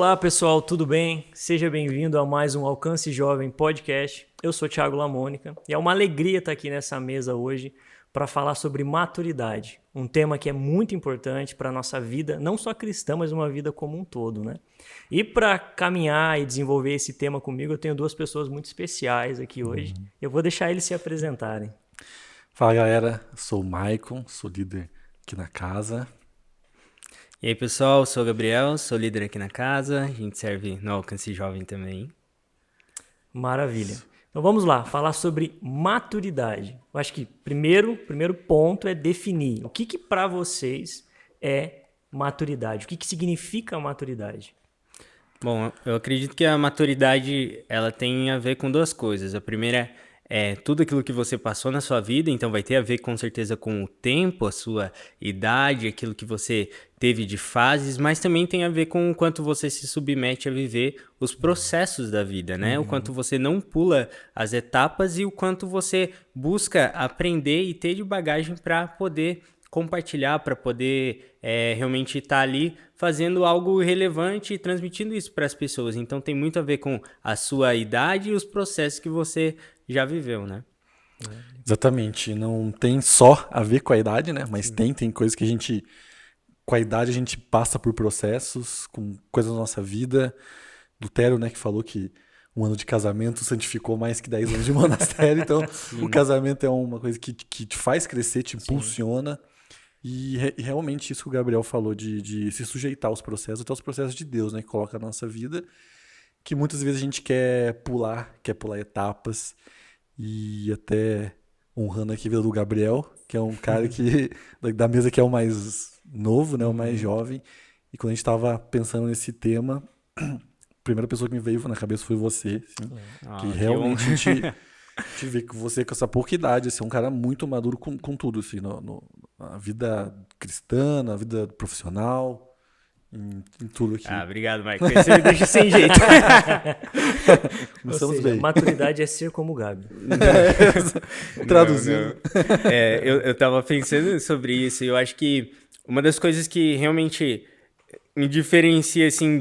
Olá pessoal, tudo bem? Seja bem-vindo a mais um Alcance Jovem Podcast. Eu sou Thiago Lamônica e é uma alegria estar aqui nessa mesa hoje para falar sobre maturidade, um tema que é muito importante para a nossa vida, não só cristã, mas uma vida como um todo, né? E para caminhar e desenvolver esse tema comigo, eu tenho duas pessoas muito especiais aqui hoje. Eu vou deixar eles se apresentarem. Fala galera, eu sou o Maicon, sou líder aqui na casa. E aí pessoal, eu sou o Gabriel, sou líder aqui na casa, a gente serve no Alcance Jovem também. Maravilha. Então vamos lá, falar sobre maturidade. Eu acho que primeiro ponto é definir o que para vocês é maturidade, o que significa maturidade. Bom, eu acredito que a maturidade ela tem a ver com duas coisas. A primeira é tudo aquilo que você passou na sua vida, então vai ter a ver com certeza com o tempo, a sua idade, aquilo que você teve de fases, mas também tem a ver com o quanto você se submete a viver os processos da vida, né? O quanto você não pula as etapas e o quanto você busca aprender e ter de bagagem para poder compartilhar, para poder realmente estar ali fazendo algo relevante e transmitindo isso para as pessoas. Então tem muito a ver com a sua idade e os processos que você já viveu, né? Exatamente, não tem só a ver com a idade, né? Mas tem coisas que a gente, com a idade a gente passa por processos, com coisas da nossa vida. Lutero, né, que falou que um ano de casamento santificou mais que 10 anos de monastério. Então o casamento é uma coisa que te faz crescer, te impulsiona. E realmente isso que o Gabriel falou de se sujeitar aos processos, até os processos de Deus, né, que coloca na nossa vida, que muitas vezes a gente quer pular etapas. E até honrando aqui a vida do Gabriel, que é um cara que da mesa que é o mais novo, né, o mais jovem. E quando a gente estava pensando nesse tema, a primeira pessoa que me veio na cabeça foi você, assim, que realmente a gente vê que você com essa pouca idade, assim, é um cara muito maduro com tudo, assim, na vida cristã, na vida profissional, em tudo aqui. Obrigado, Maicon. Você me deixa sem jeito. Ou seja, maturidade é ser como o Gabi. Traduzindo. Eu tava pensando sobre isso e eu acho que uma das coisas que realmente me diferencia, assim,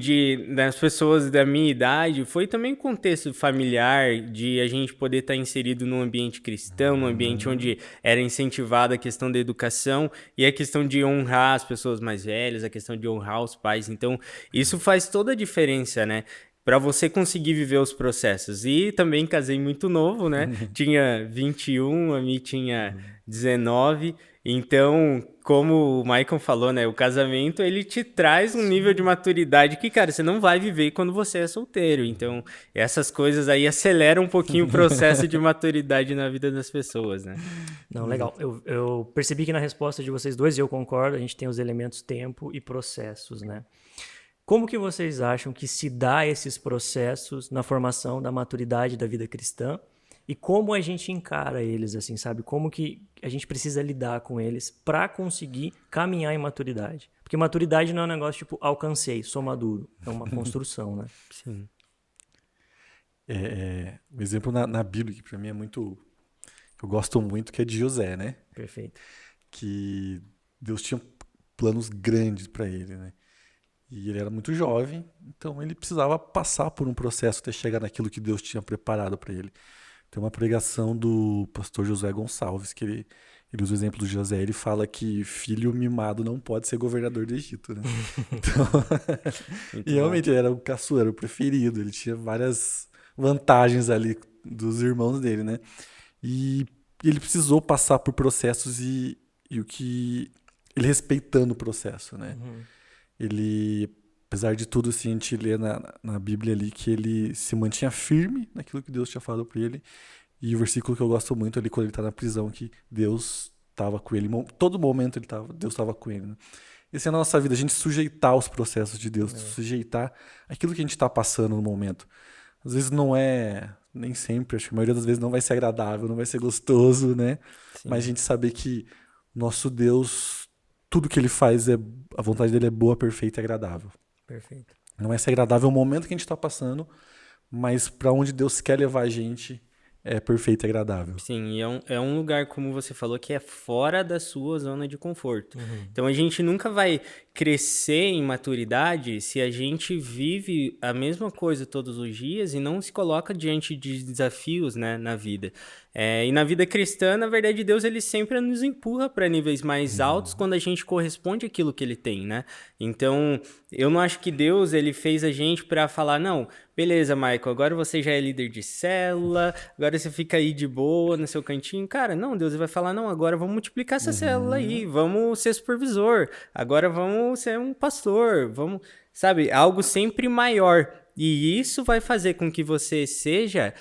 das pessoas da minha idade foi também o contexto familiar, de a gente poder estar inserido num ambiente cristão, num ambiente onde era incentivada a questão da educação e a questão de honrar as pessoas mais velhas, a questão de honrar os pais. Então, isso faz toda a diferença, né? Para você conseguir viver os processos. E também casei muito novo, né? Tinha 21, a mim tinha 19. Então, como o Maicon falou, né? O casamento, ele te traz um nível de maturidade que, cara, você não vai viver quando você é solteiro. Então, essas coisas aí aceleram um pouquinho o processo de maturidade na vida das pessoas, né? Não, legal. Eu percebi que na resposta de vocês dois, e eu concordo, a gente tem os elementos tempo e processos, né? Como que vocês acham que se dá esses processos na formação da maturidade da vida cristã e como a gente encara eles, assim, sabe? Como que a gente precisa lidar com eles para conseguir caminhar em maturidade? Porque maturidade não é um negócio tipo, alcancei, sou maduro. É uma construção, né? Sim. Um exemplo na Bíblia, que para mim é muito... Eu gosto muito, que é de José, né? Perfeito. Que Deus tinha planos grandes para ele, né? E ele era muito jovem, então ele precisava passar por um processo até chegar naquilo que Deus tinha preparado para ele. Tem uma pregação do pastor Josué Gonçalves, que ele usa o exemplo do José, ele fala que filho mimado não pode ser governador do Egito, né? Então, e realmente ele era o caçula, era o preferido, ele tinha várias vantagens ali dos irmãos dele, né? E ele precisou passar por processos e o que... Ele respeitando o processo, né? Ele, apesar de tudo, assim, a gente lê na Bíblia ali que ele se mantinha firme naquilo que Deus tinha falado para ele. E o versículo que eu gosto muito ali, quando ele está na prisão, que Deus estava com ele. Todo momento Deus estava com ele, né? Essa é a nossa vida, a gente sujeitar aos processos de Deus, sujeitar aquilo que a gente está passando no momento. Às vezes não é, nem sempre, acho que a maioria das vezes não vai ser agradável, não vai ser gostoso, né? Sim. Mas a gente saber que nosso Deus, tudo que ele faz, a vontade dele é boa, perfeita e agradável. Perfeito. Não vai ser agradável o momento que a gente está passando, mas para onde Deus quer levar a gente é perfeito e agradável. Sim, e é um lugar, como você falou, que é fora da sua zona de conforto. Então, a gente nunca vai crescer em maturidade se a gente vive a mesma coisa todos os dias e não se coloca diante de desafios, né, na vida. E na vida cristã, na verdade, Deus ele sempre nos empurra para níveis mais altos quando a gente corresponde àquilo que ele tem, né? Então, eu não acho que Deus ele fez a gente para falar, não, beleza, Michael, agora você já é líder de célula, agora você fica aí de boa no seu cantinho. Cara, não, Deus vai falar, não, agora vamos multiplicar essa célula aí, vamos ser supervisor, agora vamos ser um pastor, vamos, sabe, algo sempre maior. E isso vai fazer com que você seja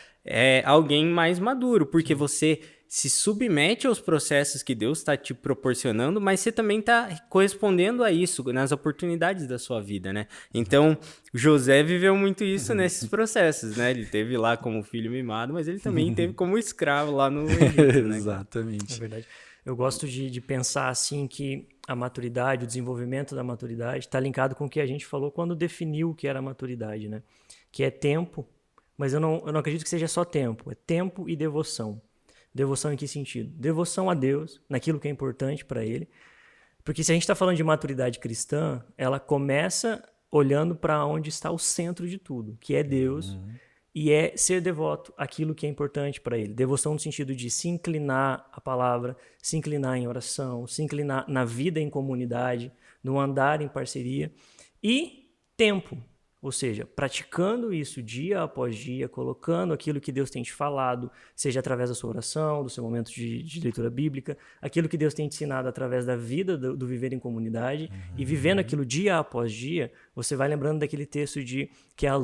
alguém mais maduro, porque você se submete aos processos que Deus está te proporcionando, mas você também está correspondendo a isso nas oportunidades da sua vida, né? Então, José viveu muito isso nesses processos, né? Ele teve lá como filho mimado, mas ele também teve como escravo lá no Egito, né? Exatamente. É verdade. Eu gosto de pensar assim que a maturidade, o desenvolvimento da maturidade está linkado com o que a gente falou quando definiu o que era maturidade, né? Que é tempo, mas eu não acredito que seja só tempo. É tempo e devoção. Devoção em que sentido? Devoção a Deus, naquilo que é importante para Ele. Porque se a gente está falando de maturidade cristã, ela começa olhando para onde está o centro de tudo, que é Deus, e é ser devoto àquilo que é importante para Ele. Devoção no sentido de se inclinar à palavra, se inclinar em oração, se inclinar na vida em comunidade, no andar em parceria. E tempo. Ou seja, praticando isso dia após dia, colocando aquilo que Deus tem te falado, seja através da sua oração, do seu momento de leitura bíblica, aquilo que Deus tem te ensinado através da vida, do viver em comunidade, e vivendo aquilo dia após dia, você vai lembrando daquele texto de que a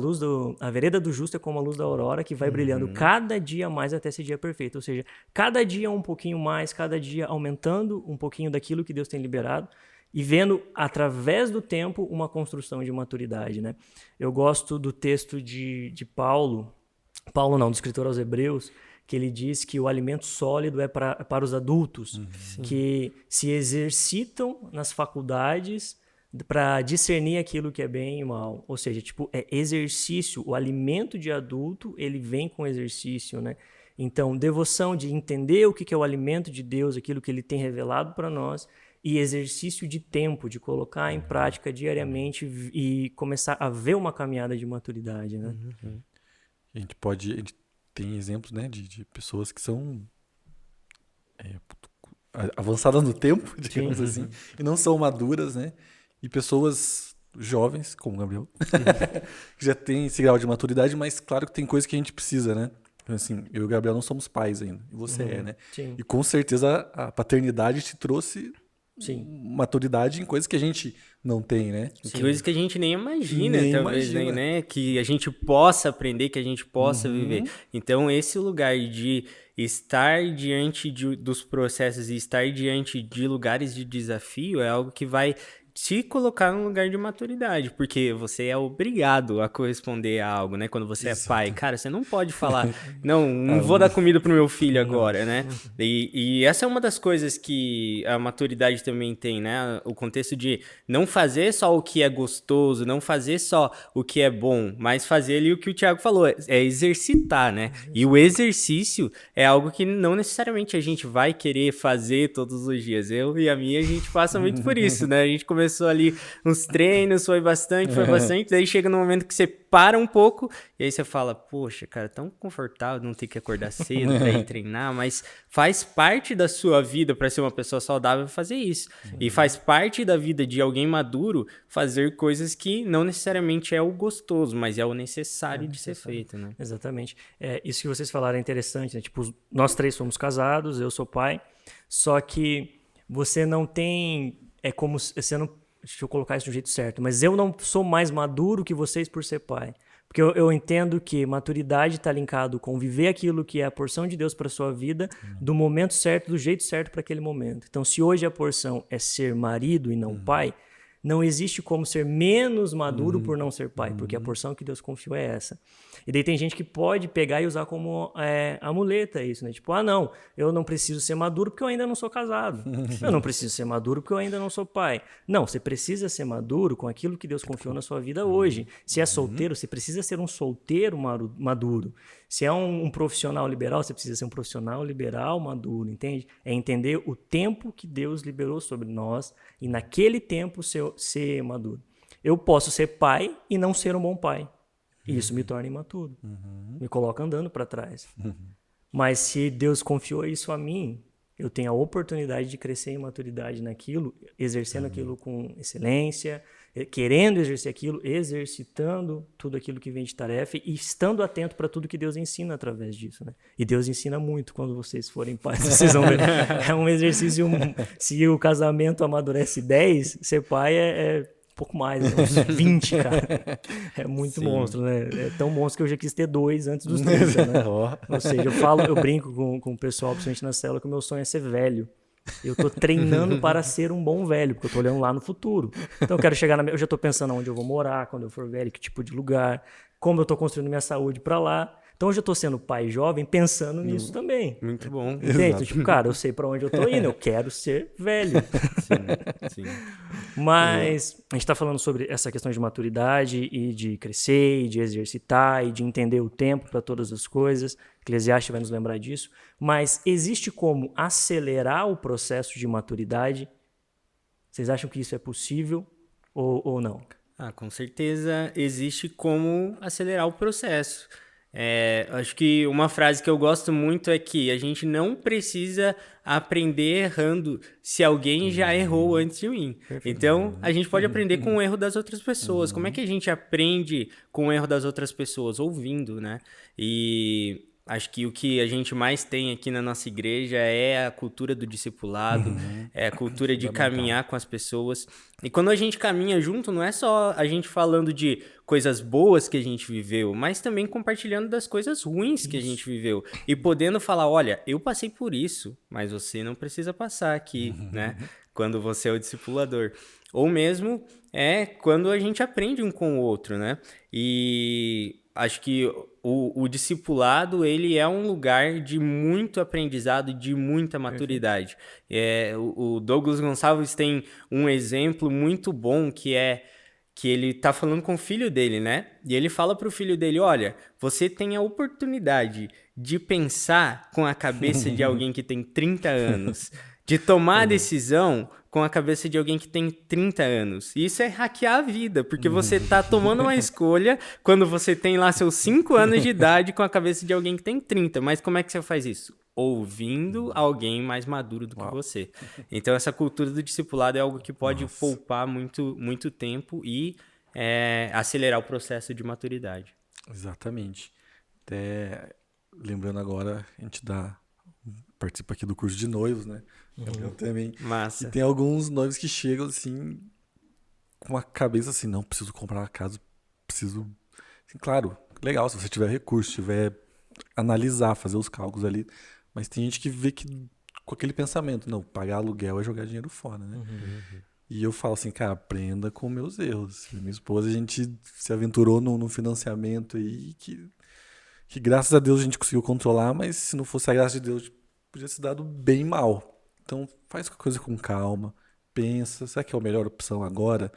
vereda do justo é como a luz da aurora, que vai brilhando cada dia mais até esse dia perfeito. Ou seja, cada dia um pouquinho mais, cada dia aumentando um pouquinho daquilo que Deus tem liberado, e vendo, através do tempo, uma construção de maturidade, né? Eu gosto do texto de Paulo não, do escritor aos Hebreus, que ele diz que o alimento sólido é para os adultos, que se exercitam nas faculdades para discernir aquilo que é bem e mal. Ou seja, tipo, é exercício. O alimento de adulto, ele vem com exercício, né? Então, devoção de entender o que é o alimento de Deus, aquilo que ele tem revelado para nós, e exercício de tempo, de colocar em prática diariamente e começar a ver uma caminhada de maturidade, né? A gente tem exemplos, né, de pessoas que são avançadas no tempo, digamos assim, e não são maduras, né? E pessoas jovens, como o Gabriel, que já tem esse grau de maturidade, mas claro que tem coisas que a gente precisa, né? Assim, eu e o Gabriel não somos pais ainda, e você né? Sim. E com certeza a paternidade te trouxe maturidade em coisas que a gente não tem, né? Coisas que a gente nem imagina, talvez, né? Que a gente possa aprender, que a gente possa viver. Então, esse lugar de estar diante dos processos e estar diante de lugares de desafio é algo que vai te colocar num lugar de maturidade, porque você é obrigado a corresponder a algo, né? Quando você é pai, cara, você não pode falar, não vou dar comida pro meu filho agora, né? E essa é uma das coisas que a maturidade também tem, né? O contexto de não fazer só o que é gostoso, não fazer só o que é bom, mas fazer ali o que o Thiago falou, é exercitar, né? E o exercício é algo que não necessariamente a gente vai querer fazer todos os dias. Eu e a minha, a gente passa muito por isso, né? A gente começou ali uns treinos, foi bastante, daí chega no momento que você para um pouco e aí você fala, poxa, cara, tão confortável não ter que acordar cedo pra ir treinar, mas faz parte da sua vida para ser uma pessoa saudável fazer isso. E faz parte da vida de alguém maduro fazer coisas que não necessariamente é o gostoso, mas é o necessário de ser feito, né? Exatamente. Isso que vocês falaram é interessante, né? Tipo, nós três somos casados, eu sou pai, só que você não tem... É como você não... Deixa eu colocar isso do jeito certo. Mas eu não sou mais maduro que vocês por ser pai. Porque eu entendo que maturidade está linkado com viver aquilo que é a porção de Deus para sua vida, do momento certo, do jeito certo para aquele momento. Então, se hoje a porção é ser marido e não pai, Não existe como ser menos maduro por não ser pai, porque a porção que Deus confiou é essa. E daí tem gente que pode pegar e usar como a muleta isso, né? Tipo, não, eu não preciso ser maduro porque eu ainda não sou casado. Eu não preciso ser maduro porque eu ainda não sou pai. Não, você precisa ser maduro com aquilo que Deus confiou na sua vida hoje. Se é solteiro, você precisa ser um solteiro maduro. Se é um profissional liberal, você precisa ser um profissional liberal maduro, entende? É entender o tempo que Deus liberou sobre nós e naquele tempo ser maduro. Eu posso ser pai e não ser um bom pai. E isso me torna imaturo. Me coloca andando para trás. Mas se Deus confiou isso a mim, eu tenho a oportunidade de crescer em maturidade naquilo, exercendo aquilo com excelência, querendo exercer aquilo, exercitando tudo aquilo que vem de tarefa e estando atento para tudo que Deus ensina através disso, né? E Deus ensina muito quando vocês forem pais, vocês vão ver. É um exercício, se o casamento amadurece 10, ser pai é pouco mais, uns 20, cara. É muito monstro, né? É tão monstro que eu já quis ter 2 antes dos 30, né? Ou seja, eu brinco com o pessoal, principalmente na célula, que o meu sonho é ser velho. Eu tô treinando para ser um bom velho, porque eu tô olhando lá no futuro. Então eu quero chegar eu já tô pensando onde eu vou morar, quando eu for velho, que tipo de lugar, como eu tô construindo minha saúde para lá. Então hoje eu tô sendo pai jovem pensando nisso também. Muito bom. Entende? Então, tipo, cara, eu sei para onde eu tô indo, eu quero ser velho. Sim. Mas a gente tá falando sobre essa questão de maturidade e de crescer, e de exercitar, e de entender o tempo para todas as coisas. Eclesiastes vai nos lembrar disso. Mas existe como acelerar o processo de maturidade? Vocês acham que isso é possível ou não? Com certeza existe como acelerar o processo. Acho que uma frase que eu gosto muito é que a gente não precisa aprender errando se alguém já errou antes de mim. Perfeito. Então, a gente pode aprender com o erro das outras pessoas. Como é que a gente aprende com o erro das outras pessoas? Ouvindo, né? E acho que o que a gente mais tem aqui na nossa igreja é a cultura do discipulado, é a cultura de caminhar com as pessoas. E quando a gente caminha junto, não é só a gente falando de coisas boas que a gente viveu, mas também compartilhando das coisas ruins que a gente viveu. E podendo falar, olha, eu passei por isso, mas você não precisa passar aqui, né? Quando você é o discipulador. Ou mesmo quando a gente aprende um com o outro, né? E acho que o discipulado, ele é um lugar de muito aprendizado, de muita maturidade. O Douglas Gonçalves tem um exemplo muito bom que ele tá falando com o filho dele, né? E ele fala pro filho dele, olha, você tem a oportunidade de pensar com a cabeça de alguém que tem 30 anos, de tomar a decisão com a cabeça de alguém que tem 30 anos. E isso é hackear a vida, porque você tá tomando uma escolha quando você tem lá seus 5 anos de idade com a cabeça de alguém que tem 30. Mas como é que você faz isso? Ouvindo alguém mais maduro do que você. Então, essa cultura do discipulado é algo que pode poupar muito, muito tempo e acelerar o processo de maturidade. Exatamente. Até lembrando agora, a gente participa aqui do curso de noivos, né? Gabriel também. Massa. E tem alguns noivos que chegam assim, com a cabeça assim, não, preciso comprar uma casa, preciso... Assim, claro, legal, se você tiver recurso, tiver analisar, fazer os cálculos ali, mas tem gente que vê que com aquele pensamento, não, pagar aluguel é jogar dinheiro fora, né? E eu falo assim, cara, aprenda com meus erros. Minha esposa, a gente se aventurou no financiamento aí que graças a Deus a gente conseguiu controlar, mas se não fosse a graça de Deus, podia se dado bem mal. Então faz a coisa com calma, pensa, será que é a melhor opção agora?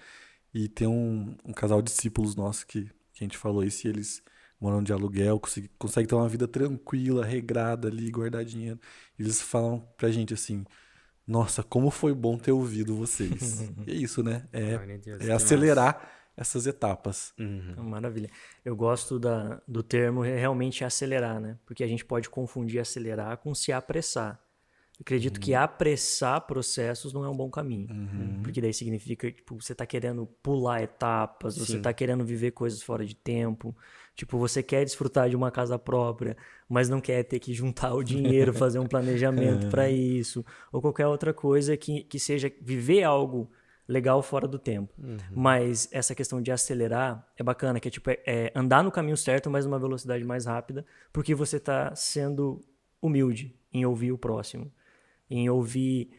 E tem um casal de discípulos nossos que a gente falou isso, e eles moram de aluguel, conseguem ter uma vida tranquila, regrada ali, guardar dinheiro. E eles falam pra gente assim, nossa, como foi bom ter ouvido vocês. E é isso, né? É acelerar essas etapas. Maravilha. Eu gosto do termo realmente acelerar, né? Porque a gente pode confundir acelerar com se apressar. Eu acredito que apressar processos não é um bom caminho. Porque daí significa que tipo, você está querendo pular etapas, você está querendo viver coisas fora de tempo. Tipo, você quer desfrutar de uma casa própria, mas não quer ter que juntar o dinheiro, fazer um planejamento para isso. Ou qualquer outra coisa que seja viver algo legal fora do tempo. Mas essa questão de acelerar é bacana, que é tipo andar no caminho certo, mas numa velocidade mais rápida, porque você está sendo humilde em ouvir o próximo, em ouvir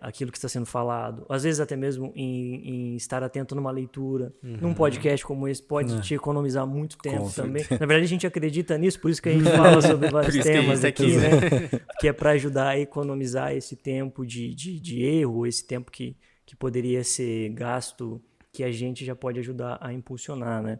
aquilo que está sendo falado. Às vezes até mesmo em estar atento numa leitura. Num podcast como esse pode te economizar muito tempo também. Na verdade, a gente acredita nisso, por isso que a gente fala sobre vários temas aqui, né? Que é para ajudar a economizar esse tempo de erro, esse tempo que poderia ser gasto, que a gente já pode ajudar a impulsionar, né?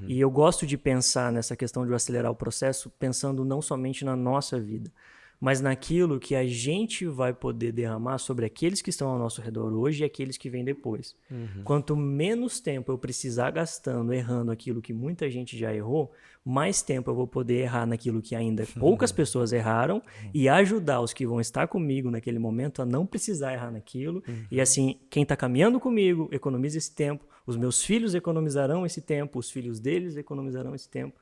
E eu gosto de pensar nessa questão de acelerar o processo, pensando não somente na nossa vida, mas naquilo que a gente vai poder derramar sobre aqueles que estão ao nosso redor hoje e aqueles que vêm depois. Quanto menos tempo eu precisar gastando, errando aquilo que muita gente já errou, mais tempo eu vou poder errar naquilo que ainda poucas pessoas erraram e ajudar os que vão estar comigo naquele momento a não precisar errar naquilo. E assim, quem está caminhando comigo economiza esse tempo, os meus filhos economizarão esse tempo, os filhos deles economizarão esse tempo.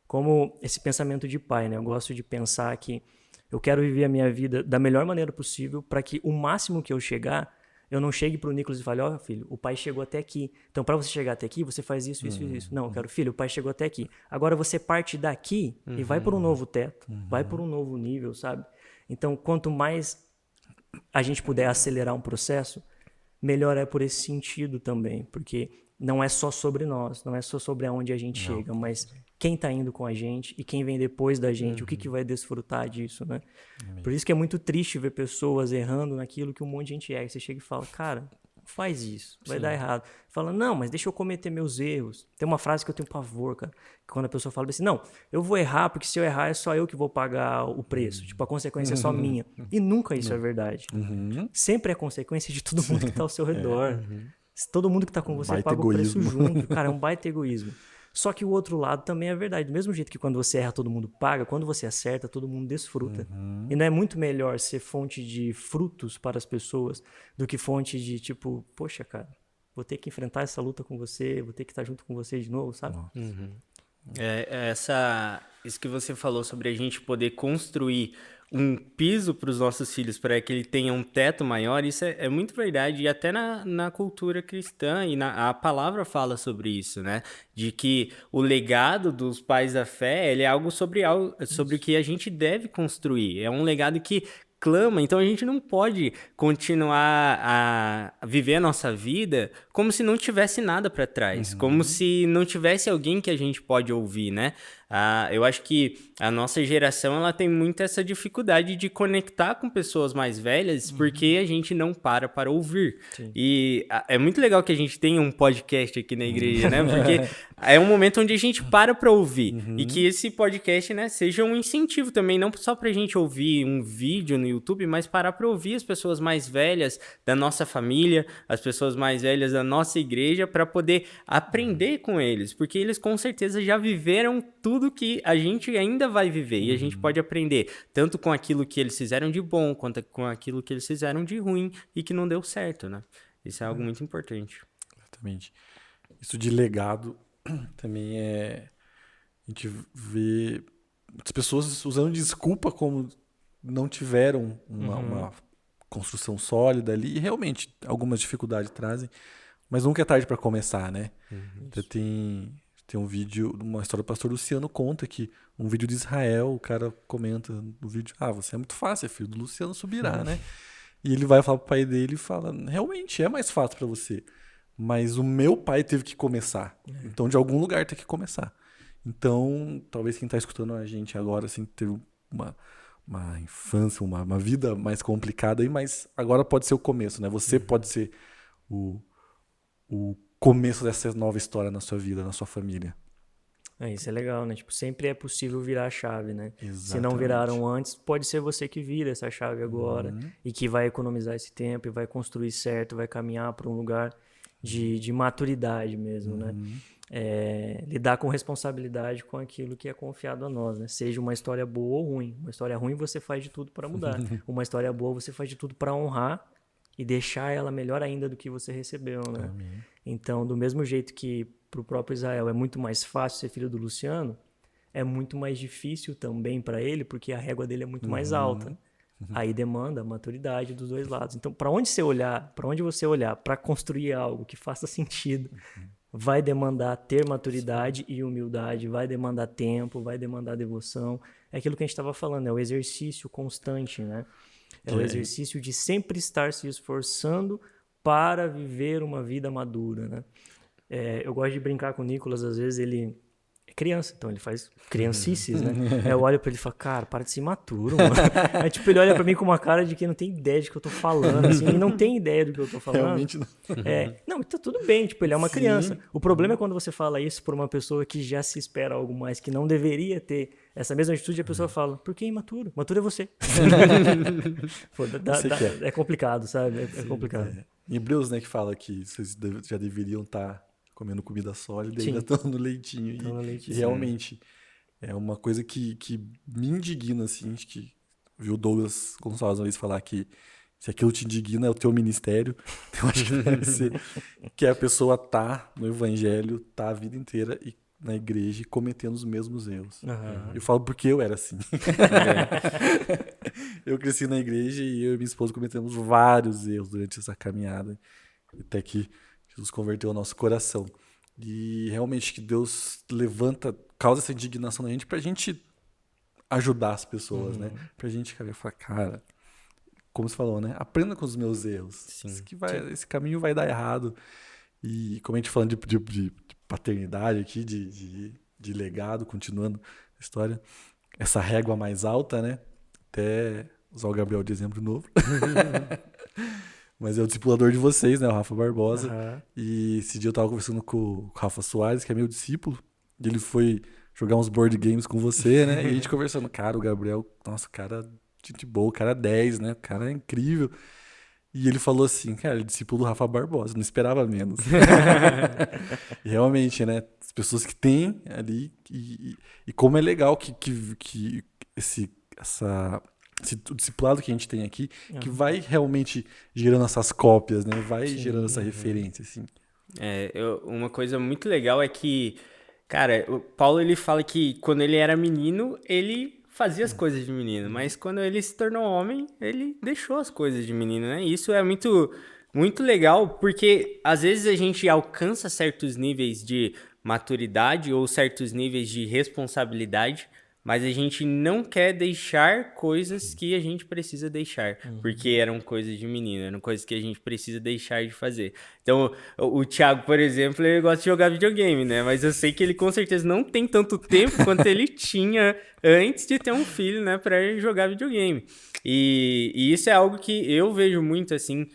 Como esse pensamento de pai, né? Eu gosto de pensar que eu quero viver a minha vida da melhor maneira possível para que o máximo que eu chegar, eu não chegue para o Nicolas e fale, ó, filho, o pai chegou até aqui. Então, para você chegar até aqui, você faz isso, isso e isso. Não, eu quero, filho, o pai chegou até aqui. Agora você parte daqui e vai por um novo teto, vai por um novo nível, sabe? Então, quanto mais a gente puder acelerar um processo, melhor é por esse sentido também, porque não é só sobre nós, não é só sobre aonde a gente chega, mas quem está indo com a gente e quem vem depois da gente, o que vai desfrutar disso, né? Por isso que é muito triste ver pessoas errando naquilo que um monte de gente erra. Você chega e fala, cara, não faz isso, vai dar errado. Fala, não, mas deixa eu cometer meus erros. Tem uma frase que eu tenho pavor, cara, que quando a pessoa fala assim, não, eu vou errar porque se eu errar é só eu que vou pagar o preço, tipo, a consequência é só minha. E nunca isso é verdade. Sempre é consequência de todo mundo que está ao seu redor. Todo mundo que está com você paga o preço junto. Cara, é um baita egoísmo. Só que o outro lado também é verdade. Do mesmo jeito que quando você erra, todo mundo paga, quando você acerta, todo mundo desfruta. E não é muito melhor ser fonte de frutos para as pessoas do que fonte de tipo, poxa, cara, vou ter que enfrentar essa luta com você, vou ter que estar junto com você de novo, sabe? Isso que você falou sobre a gente poder construir um piso para os nossos filhos, para que ele tenha um teto maior, isso é muito verdade, e até na cultura cristã, e a palavra fala sobre isso, né? De que o legado dos pais da fé, ele é algo sobre o que a gente deve construir, é um legado que clama, então a gente não pode continuar a viver a nossa vida como se não tivesse nada para trás, como se não tivesse alguém que a gente pode ouvir, né? Eu acho que a nossa geração ela tem muito essa dificuldade de conectar com pessoas mais velhas porque a gente não para ouvir. Sim. E é muito legal que a gente tenha um podcast aqui na igreja, né? Porque é um momento onde a gente para ouvir e que esse podcast, né, seja um incentivo também, não só pra gente ouvir um vídeo no YouTube, mas parar para ouvir as pessoas mais velhas da nossa família, as pessoas mais velhas da nossa igreja, para poder aprender com eles, porque eles com certeza já viveram tudo que a gente ainda vai viver e a gente pode aprender tanto com aquilo que eles fizeram de bom quanto com aquilo que eles fizeram de ruim e que não deu certo, né? Isso é algo muito importante. Exatamente. Isso de legado também a gente vê muitas pessoas usando desculpa como não tiveram uma construção sólida ali, e realmente algumas dificuldades trazem, mas nunca é tarde para começar, né? Então, tem um vídeo, uma história do pastor Luciano conta que um vídeo de Israel, o cara comenta no vídeo, você é muito fácil, é filho do Luciano Subirá, né? E ele vai falar pro pai dele e fala, realmente é mais fácil para você, mas o meu pai teve que começar, então de algum lugar tem que começar. Então, talvez quem tá escutando a gente agora, assim, teve uma infância, uma vida mais complicada aí, mas agora pode ser o começo, né? Você pode ser o começo dessa nova história na sua vida, na sua família. Isso é legal, né? Tipo, sempre é possível virar a chave, né? Exatamente. Se não viraram antes, pode ser você que vira essa chave agora e que vai economizar esse tempo e vai construir certo, vai caminhar para um lugar de maturidade mesmo, né? Lidar com responsabilidade com aquilo que é confiado a nós, né? Seja uma história boa ou ruim. Uma história ruim você faz de tudo para mudar. Uma história boa você faz de tudo para honrar e deixar ela melhor ainda do que você recebeu, né? Amém. Então, do mesmo jeito que para o próprio Israel é muito mais fácil ser filho do Luciano, é muito mais difícil também para ele, porque a régua dele é muito mais alta. Aí demanda a maturidade dos dois lados. Então, para onde você olhar para construir algo que faça sentido, vai demandar ter maturidade e humildade, vai demandar tempo, vai demandar devoção. É aquilo que a gente estava falando, é o exercício constante, né? É o exercício de sempre estar se esforçando para viver uma vida madura, né? Eu gosto de brincar com o Nicolas, às vezes ele é criança, então ele faz criancices, né? Aí eu olho pra ele e falo, cara, para de ser imaturo, mano. Aí, tipo, ele olha pra mim com uma cara de que não tem ideia de que eu tô falando, assim, ele não tem ideia do que eu tô falando. Realmente não. Não, tá tudo bem, tipo, ele é uma Sim. criança. O problema é quando você fala isso por uma pessoa que já se espera algo mais, que não deveria ter essa mesma atitude, a pessoa fala, por que imaturo? Maturo é você. Pô, Você quer. é complicado, sabe? É complicado. Em Hebreus, né, que fala que vocês já deveriam estar comendo comida sólida e Sim. ainda estão no leitinho. Estão no leitinho. E realmente é uma coisa que me indigna, assim, acho que viu o Douglas Gonçalves uma vez falar que se aquilo te indigna é o teu ministério, então acho que deve ser que a pessoa tá no evangelho, tá a vida inteira e na igreja e cometendo os mesmos erros. Eu falo porque eu era assim. Eu cresci na igreja e eu e minha esposa cometemos vários erros durante essa caminhada, até que Jesus converteu o nosso coração. E realmente que Deus causa essa indignação na gente pra gente ajudar as pessoas, né? Pra gente falar, cara, como você falou, né? Aprenda com os meus erros. Sim. Esse caminho vai dar errado. E como a gente falando de paternidade aqui, de legado, continuando a história, essa régua mais alta, né? Até usar o Gabriel de exemplo novo. Mas é o discipulador de vocês, né? O Rafa Barbosa. E esse dia eu tava conversando com o Rafa Soares, que é meu discípulo. E ele foi jogar uns board games com você, né? E a gente conversando. Cara, o Gabriel, nossa, cara, gente boa, o cara é 10, né? O cara é incrível. E ele falou assim, cara, ele é discípulo do Rafa Barbosa, não esperava menos. E realmente, né? As pessoas que têm ali. E como é legal que o discipulado que a gente tem aqui, que vai realmente gerando essas cópias, né? Vai gerando essa referência, assim. Uma coisa muito legal é que, cara, o Paulo ele fala que quando ele era menino, ele fazia as coisas de menino, mas quando ele se tornou homem, ele deixou as coisas de menino, né? E isso é muito, muito legal, porque às vezes a gente alcança certos níveis de maturidade ou certos níveis de responsabilidade, mas a gente não quer deixar coisas que a gente precisa deixar, porque eram coisas de menino, eram coisas que a gente precisa deixar de fazer. Então, o Thiago, por exemplo, ele gosta de jogar videogame, né? Mas eu sei que ele com certeza não tem tanto tempo quanto ele tinha antes de ter um filho, né, para jogar videogame. E isso é algo que eu vejo muito, assim,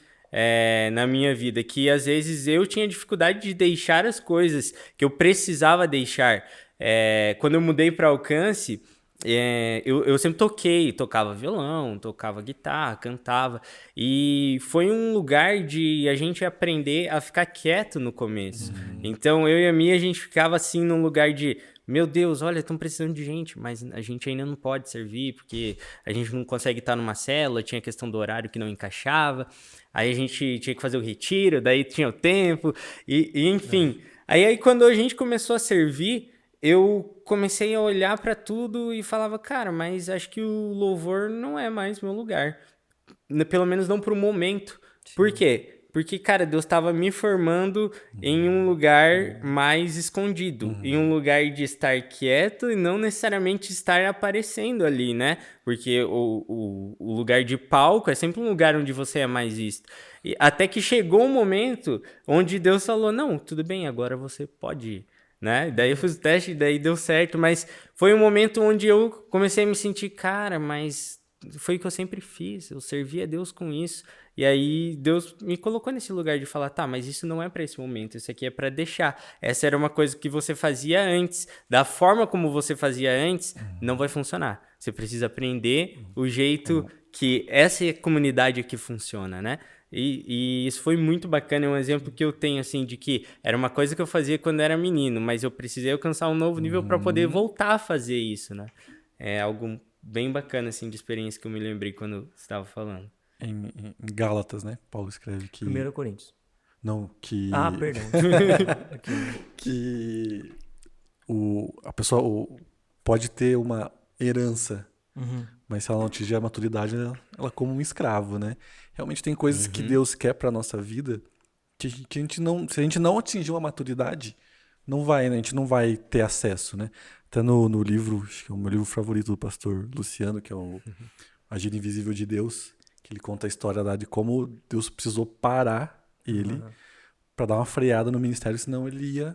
na minha vida, que às vezes eu tinha dificuldade de deixar as coisas que eu precisava deixar. Quando eu mudei para Alcance, eu sempre tocava violão, tocava guitarra, cantava, e foi um lugar de a gente aprender a ficar quieto no começo. Então eu e a Mia, a gente ficava assim num lugar de, meu Deus, olha, estão precisando de gente, mas a gente ainda não pode servir, porque a gente não consegue estar numa célula, tinha a questão do horário que não encaixava, aí a gente tinha que fazer o retiro, daí tinha o tempo, e enfim. Aí quando a gente começou a servir, eu comecei a olhar para tudo e falava, cara, mas acho que o louvor não é mais meu lugar. Pelo menos não pro momento. Sim. Por quê? Porque, cara, Deus estava me formando em um lugar mais escondido. Em um lugar de estar quieto e não necessariamente estar aparecendo ali, né? Porque o lugar de palco é sempre um lugar onde você é mais visto. E até que chegou um momento onde Deus falou, não, tudo bem, agora você pode ir. Né? Daí eu fiz o teste, daí deu certo, mas foi um momento onde eu comecei a me sentir, cara, mas foi o que eu sempre fiz, eu servi a Deus com isso, e aí Deus me colocou nesse lugar de falar, tá, mas isso não é para esse momento, isso aqui é para deixar, essa era uma coisa que você fazia antes, da forma como você fazia antes, não vai funcionar, você precisa aprender o jeito que essa comunidade aqui funciona, né? E isso foi muito bacana, é um exemplo que eu tenho, assim, de que era uma coisa que eu fazia quando era menino, mas eu precisei alcançar um novo nível para poder voltar a fazer isso, né? É algo bem bacana, assim, de experiência que eu me lembrei quando você estava falando. Em Gálatas, né? Paulo escreve que... 1 Coríntios. Não, que... Ah, perdão. que a pessoa pode ter uma herança, mas se ela não atingir a maturidade, ela é como um escravo, né? Realmente tem coisas que Deus quer para nossa vida que a gente não, se a gente não atingir uma maturidade, não vai, né? A gente não vai ter acesso, né? Até no livro, acho que é o meu livro favorito do pastor Luciano, que é o Agir Invisível de Deus, que ele conta a história lá de como Deus precisou parar ele para dar uma freada no ministério, senão ele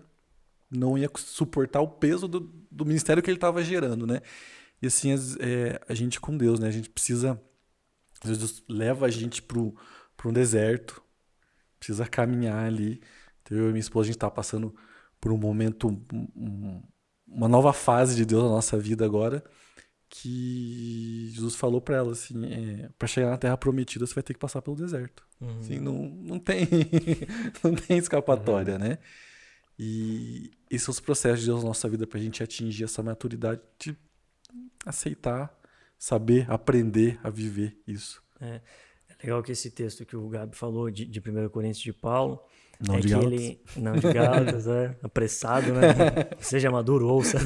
não ia suportar o peso do ministério que ele estava gerando, né? E assim, a gente com Deus, né? A gente precisa... Deus leva a gente para um deserto, precisa caminhar ali. Então, eu e minha esposa, a gente está passando por um momento, uma nova fase de Deus na nossa vida agora, que Jesus falou para ela assim, para chegar na Terra Prometida você vai ter que passar pelo deserto. Assim, não tem não tem escapatória, né? E esses são os processos de Deus na nossa vida para a gente atingir essa maturidade de aceitar, saber, aprender a viver isso. É legal que esse texto que o Gabi falou de 1 Coríntios de Paulo, Não de Gálatas. Não de Gálatas, apressado, né? Seja maduro, ouça.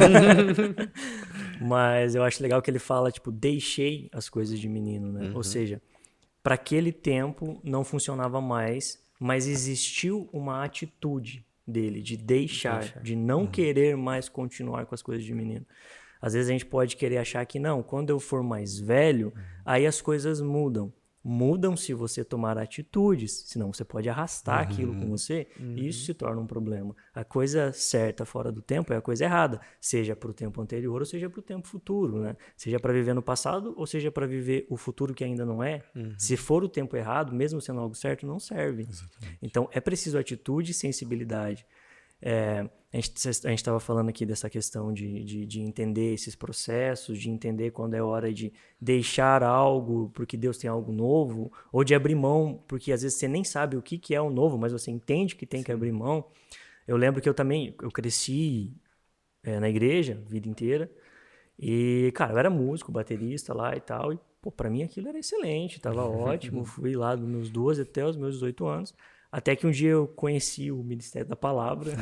Mas eu acho legal que ele fala, tipo, deixei as coisas de menino, né? Ou seja, para aquele tempo não funcionava mais, mas existiu uma atitude dele de deixar. De não querer mais continuar com as coisas de menino. Às vezes a gente pode querer achar que não, quando eu for mais velho, aí as coisas mudam. Mudam se você tomar atitudes, senão você pode arrastar aquilo com você e isso se torna um problema. A coisa certa fora do tempo é a coisa errada, seja para o tempo anterior ou seja para o tempo futuro, né? Seja para viver no passado ou seja para viver o futuro que ainda não é. Se for o tempo errado, mesmo sendo algo certo, não serve. Exatamente. Então é preciso atitude e sensibilidade. A gente estava falando aqui dessa questão de entender esses processos, de entender quando é hora de deixar algo porque Deus tem algo novo, ou de abrir mão porque às vezes você nem sabe o que é o novo, mas você entende que tem que abrir mão. Eu lembro que eu cresci na igreja a vida inteira e, cara, eu era músico, baterista lá e tal, e pô, pra mim aquilo era excelente, tava ótimo, fui lá dos meus 12 até os meus 18 anos. Até que um dia eu conheci o Ministério da Palavra,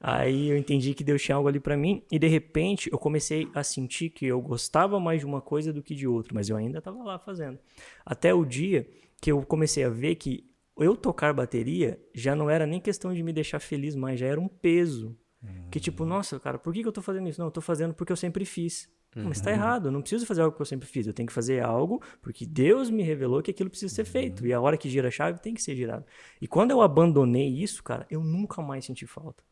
aí eu entendi que Deus tinha algo ali pra mim, e de repente eu comecei a sentir que eu gostava mais de uma coisa do que de outra, mas eu ainda tava lá fazendo. Até o dia que eu comecei a ver que eu tocar bateria já não era nem questão de me deixar feliz mais, já era um peso. Que tipo, nossa, cara, por que eu tô fazendo isso? Não, eu tô fazendo porque eu sempre fiz. Mas tá errado, eu não preciso fazer algo que eu sempre fiz, eu tenho que fazer algo porque Deus me revelou que aquilo precisa ser feito, e a hora que gira a chave tem que ser girado. E quando eu abandonei isso, cara, eu nunca mais senti falta.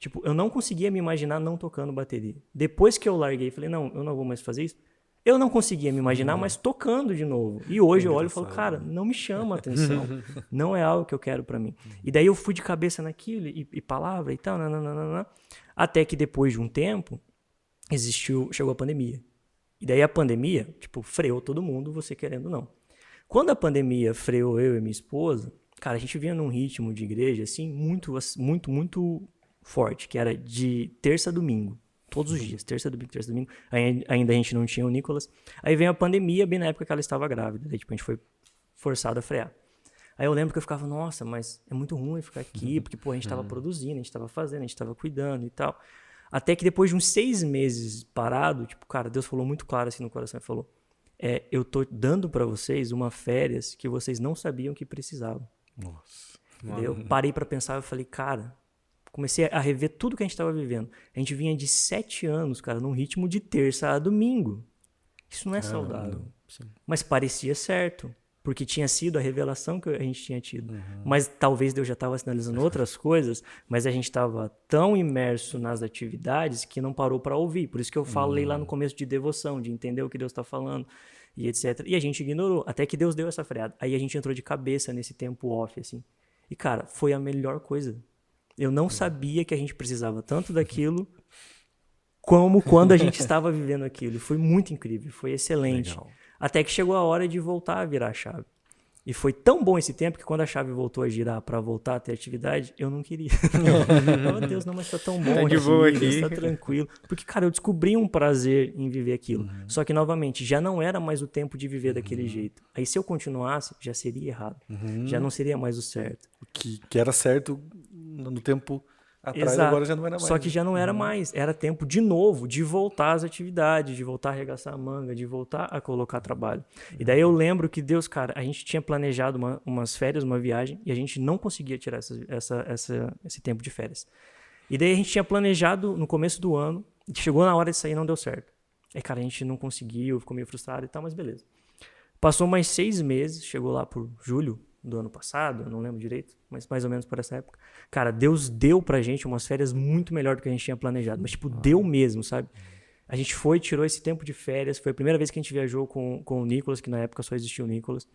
Tipo, eu não conseguia me imaginar não tocando bateria. Depois que eu larguei e falei, não, eu não vou mais fazer isso, eu não conseguia me imaginar mais tocando de novo. E hoje eu olho e falo, cara, não me chama a atenção, não é algo que eu quero pra mim. E daí eu fui de cabeça naquilo, e palavra e tal, até que depois de um tempo, chegou a pandemia. E daí a pandemia, tipo, freou todo mundo, você querendo ou não. Quando a pandemia freou eu e minha esposa, cara, a gente vinha num ritmo de igreja, assim, muito forte, que era de terça a domingo. Todos os dias, terça a domingo. Ainda a gente não tinha o Nicolas. Aí veio a pandemia, bem na época que ela estava grávida. Daí, tipo, a gente foi forçado a frear. Aí eu lembro que eu ficava, nossa, mas é muito ruim ficar aqui, porque, pô, a gente estava produzindo, a gente estava fazendo, a gente estava cuidando e tal. Até que depois de uns 6 meses parado, tipo, cara, Deus falou muito claro assim no coração, ele falou, eu tô dando pra vocês uma férias que vocês não sabiam que precisavam. Nossa. Eu parei pra pensar e falei, cara, comecei a rever tudo que a gente tava vivendo. A gente vinha de 7 anos, cara, num ritmo de terça a domingo. Isso não é saudável. Mas parecia certo. Porque tinha sido a revelação que a gente tinha tido. Mas talvez Deus já estava sinalizando outras coisas, mas a gente estava tão imerso nas atividades que não parou para ouvir. Por isso que eu falei lá no começo de devoção, de entender o que Deus está falando e etc. E a gente ignorou, até que Deus deu essa freada. Aí a gente entrou de cabeça nesse tempo off, assim. E, cara, foi a melhor coisa. Eu não sabia que a gente precisava tanto daquilo como quando a gente estava vivendo aquilo. Foi muito incrível, foi excelente. Legal. Até que chegou a hora de voltar a virar a chave. E foi tão bom esse tempo que quando a chave voltou a girar para voltar a ter atividade, eu não queria. Meu Deus, não, mas tá tão bom Tá de boa aqui. tá tranquilo. Porque, cara, eu descobri um prazer em viver aquilo. Só que, novamente, já não era mais o tempo de viver daquele jeito. Aí, se eu continuasse, já seria errado. Já não seria mais o certo. Que era certo no tempo atrás, Exato. agora já não era mais. Só que já não era mais. Era tempo de novo de voltar às atividades, de voltar a arregaçar a manga, de voltar a colocar trabalho. E daí eu lembro que Deus, cara, a gente tinha planejado umas férias, uma viagem, e a gente não conseguia tirar esse tempo de férias. E daí a gente tinha planejado no começo do ano, chegou na hora de sair e não deu certo. Aí, cara, a gente não conseguiu, ficou meio frustrado e tal, mas beleza. Passou mais 6 meses, chegou lá por julho do ano passado, não lembro direito, mas mais ou menos por essa época. Cara, Deus deu pra gente umas férias muito melhor do que a gente tinha planejado, mas tipo, deu mesmo, sabe? A gente foi, tirou esse tempo de férias, foi a primeira vez que a gente viajou com o Nicolas, que na época só existia o Nicolas.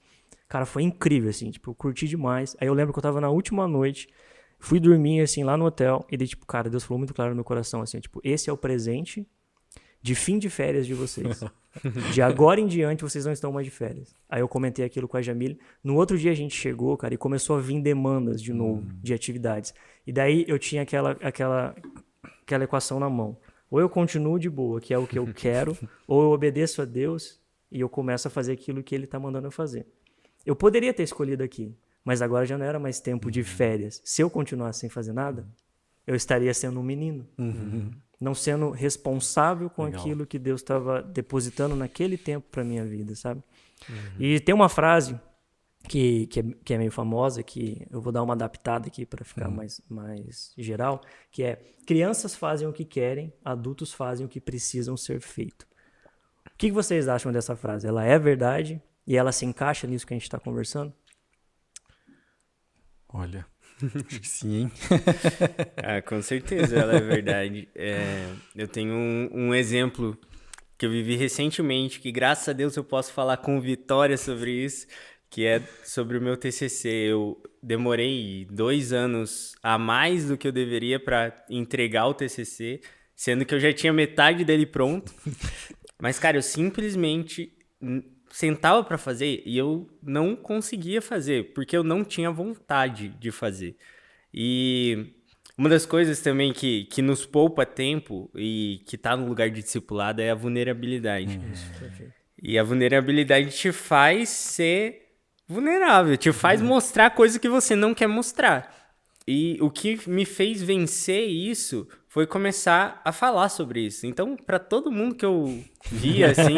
Cara, foi incrível, assim, tipo, eu curti demais. Aí eu lembro que eu tava na última noite, fui dormir, assim, lá no hotel, e daí, tipo, cara, Deus falou muito claro no meu coração, assim, tipo, esse é o presente de fim de férias de vocês. De agora em diante, vocês não estão mais de férias. Aí eu comentei aquilo com a Jamile. No outro dia a gente chegou, cara, e começou a vir demandas de novo, de atividades. E daí eu tinha aquela equação na mão. Ou eu continuo de boa, que é o que eu quero, ou eu obedeço a Deus e eu começo a fazer aquilo que Ele está mandando eu fazer. Eu poderia ter escolhido aqui, mas agora já não era mais tempo de férias. Se eu continuasse sem fazer nada, eu estaria sendo um menino. Não sendo responsável com aquilo que Deus estava depositando naquele tempo para minha vida, sabe? E tem uma frase que é meio famosa, que eu vou dar uma adaptada aqui para ficar mais geral, que é: crianças fazem o que querem, adultos fazem o que precisam ser feito. O que vocês acham dessa frase? Ela é verdade e ela se encaixa nisso que a gente está conversando? Olha, acho que sim, hein? Com certeza ela é verdade. Eu tenho um exemplo que eu vivi recentemente, que graças a Deus eu posso falar com vitória sobre isso, que é sobre o meu TCC. Eu demorei 2 anos a mais do que eu deveria para entregar o TCC, sendo que eu já tinha metade dele pronto. Mas, cara, eu simplesmente sentava para fazer e eu não conseguia fazer, porque eu não tinha vontade de fazer. E uma das coisas também que nos poupa tempo e que tá no lugar de discipulado é a vulnerabilidade. Isso, perfeito. E a vulnerabilidade te faz ser vulnerável, te faz mostrar coisas que você não quer mostrar. E o que me fez vencer isso foi começar a falar sobre isso. Então, para todo mundo que eu via, assim,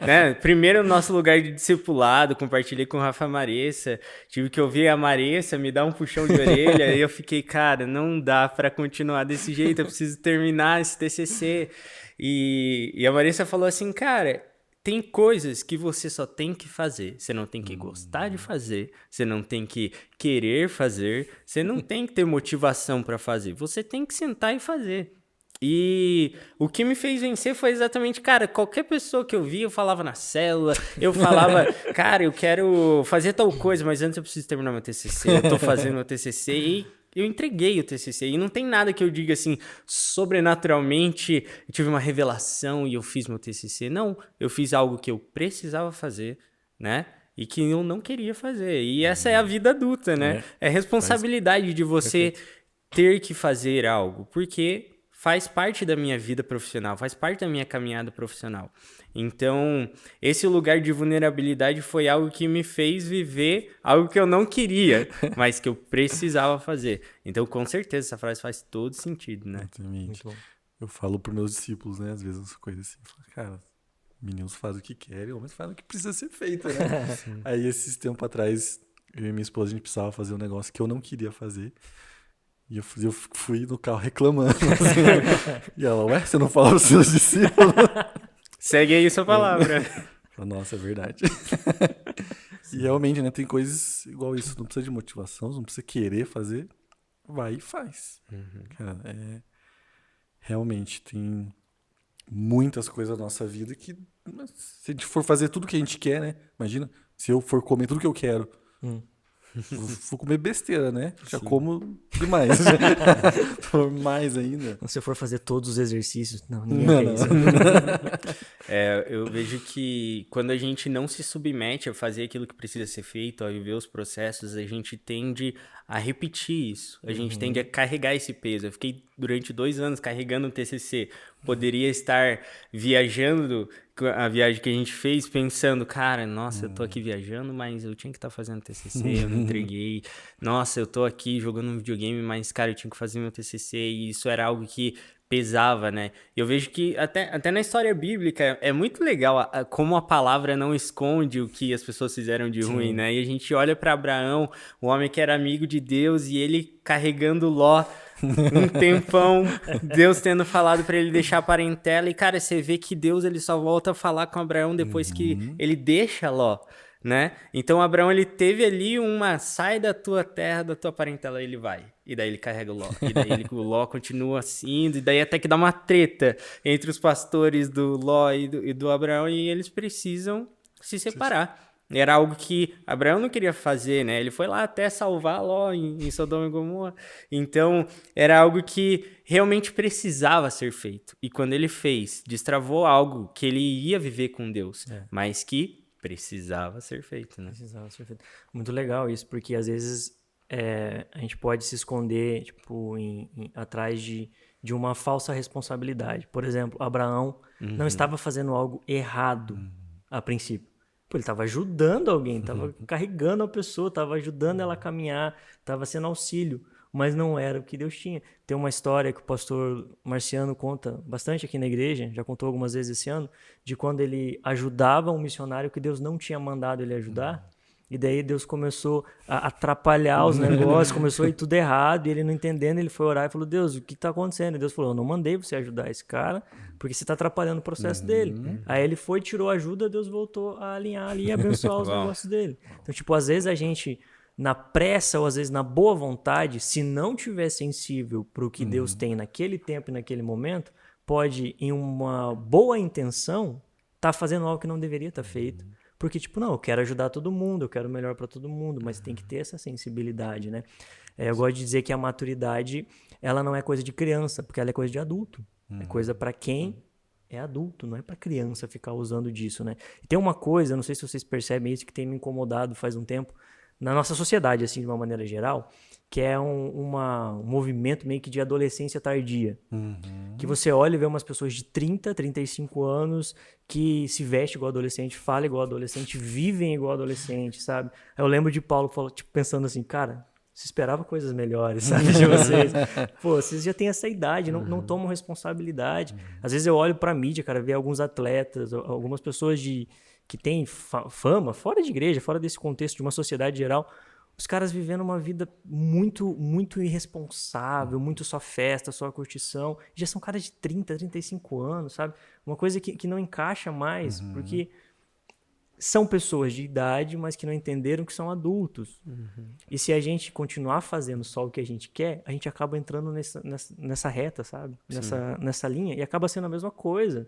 né? Primeiro, no nosso lugar de discipulado, compartilhei com o Rafa Maressa, tive que ouvir a Maressa me dar um puxão de orelha, e eu fiquei, cara, não dá para continuar desse jeito, eu preciso terminar esse TCC. E a Maressa falou assim, cara, tem coisas que você só tem que fazer. Você não tem que gostar de fazer, você não tem que querer fazer, você não tem que ter motivação para fazer. Você tem que sentar e fazer. E o que me fez vencer foi exatamente, cara, qualquer pessoa que eu via, eu falava na célula, eu falava, cara, eu quero fazer tal coisa, mas antes eu preciso terminar meu TCC, eu tô fazendo meu TCC e eu entreguei o TCC. E não tem nada que eu diga assim, sobrenaturalmente, eu tive uma revelação e eu fiz meu TCC. Não, eu fiz algo que eu precisava fazer, né? E que eu não queria fazer. E essa é a vida adulta, né? É responsabilidade de você ter que fazer algo, porque faz parte da minha vida profissional, faz parte da minha caminhada profissional. Então, esse lugar de vulnerabilidade foi algo que me fez viver algo que eu não queria, mas que eu precisava fazer. Então, com certeza, essa frase faz todo sentido, né? Exatamente. Eu falo para meus discípulos, né, às vezes, umas coisas assim. Eu falo, cara, meninos fazem o que querem, homens fazem o que precisa ser feito, né? Aí, esses tempos atrás, eu e minha esposa, a gente precisava fazer um negócio que eu não queria fazer. E eu fui no carro reclamando. Assim, e ela, ué, você não fala pros seus discípulos? Segue aí sua palavra. Nossa, é verdade. E realmente, né, tem coisas igual isso. Não precisa de motivação, não precisa querer fazer. Vai e faz. Cara, realmente tem muitas coisas na nossa vida que, se a gente for fazer tudo que a gente quer, né? Imagina, se eu for comer tudo que eu quero. Vou comer besteira, né? Já como demais. Por mais ainda. Se eu for fazer todos os exercícios, ninguém quer isso. Eu vejo que quando a gente não se submete a fazer aquilo que precisa ser feito, a viver os processos, a gente tende a repetir isso. A gente tende a carregar esse peso. Eu fiquei durante 2 anos carregando o TCC. Poderia estar viajando, a viagem que a gente fez, pensando, cara, nossa, eu tô aqui viajando, mas eu tinha que estar fazendo TCC, eu não entreguei. Nossa, eu tô aqui jogando um videogame, mas, cara, eu tinha que fazer meu TCC. E isso era algo que pesava, né? Eu vejo que até na história bíblica é muito legal como a palavra não esconde o que as pessoas fizeram de ruim, né? E a gente olha para Abraão, o homem que era amigo de Deus, e ele carregando Ló um tempão, Deus tendo falado para ele deixar a parentela, e cara, você vê que Deus ele só volta a falar com Abraão depois que ele deixa Ló, né? Então Abraão ele teve ali sai da tua terra, da tua parentela, ele vai. E daí ele carrega o Ló. E daí o Ló continua assim, e daí até que dá uma treta entre os pastores do Ló e do Abraão, e eles precisam se separar. Era algo que Abraão não queria fazer, né? Ele foi lá até salvar Ló em Sodoma e Gomorra. Então, era algo que realmente precisava ser feito. E quando ele fez, destravou algo que ele ia viver com Deus, mas que precisava ser feito, né? Precisava ser feito. Muito legal isso, porque às vezes a gente pode se esconder tipo, atrás de uma falsa responsabilidade. Por exemplo, Abraão não estava fazendo algo errado a princípio. Pô, ele estava ajudando alguém, estava carregando a pessoa, estava ajudando ela a caminhar, estava sendo auxílio, mas não era o que Deus tinha. Tem uma história que o pastor Marciano conta bastante aqui na igreja, já contou algumas vezes esse ano, de quando ele ajudava um missionário que Deus não tinha mandado ele ajudar, e daí Deus começou a atrapalhar os negócios, começou a ir tudo errado, e ele não entendendo, ele foi orar e falou, Deus, o que está acontecendo? E Deus falou, eu não mandei você ajudar esse cara, porque você está atrapalhando o processo dele. Aí ele foi, tirou ajuda, Deus voltou a alinhar ali e abençoar os negócios dele. Então, tipo, às vezes a gente, na pressa ou às vezes na boa vontade, se não tiver sensível para o que Deus tem naquele tempo e naquele momento, pode, em uma boa intenção, estar fazendo algo que não deveria estar feito. Porque, tipo, não, eu quero ajudar todo mundo, eu quero o melhor para todo mundo, mas tem que ter essa sensibilidade, né? Eu gosto de dizer que a maturidade, ela não é coisa de criança, porque ela é coisa de adulto. É coisa para quem é adulto, não é para criança ficar usando disso, né? E tem uma coisa, não sei se vocês percebem isso, que tem me incomodado faz um tempo, na nossa sociedade, assim, de uma maneira geral, que é um movimento meio que de adolescência tardia. Que você olha e vê umas pessoas de 30, 35 anos que se vestem igual adolescente, falam igual adolescente, vivem igual adolescente, sabe? Eu lembro de Paulo tipo, pensando assim, cara, se esperava coisas melhores, sabe, de vocês. Pô, vocês já têm essa idade, não tomam responsabilidade. Às vezes eu olho pra mídia, cara, ver alguns atletas, algumas pessoas que têm fama, fora de igreja, fora desse contexto de uma sociedade geral, os caras vivendo uma vida muito, muito irresponsável, muito só festa, só curtição. Já são caras de 30, 35 anos, sabe? Uma coisa que não encaixa mais, porque são pessoas de idade, mas que não entenderam que são adultos. E se a gente continuar fazendo só o que a gente quer, a gente acaba entrando nessa reta, sabe? Nessa linha, e acaba sendo a mesma coisa.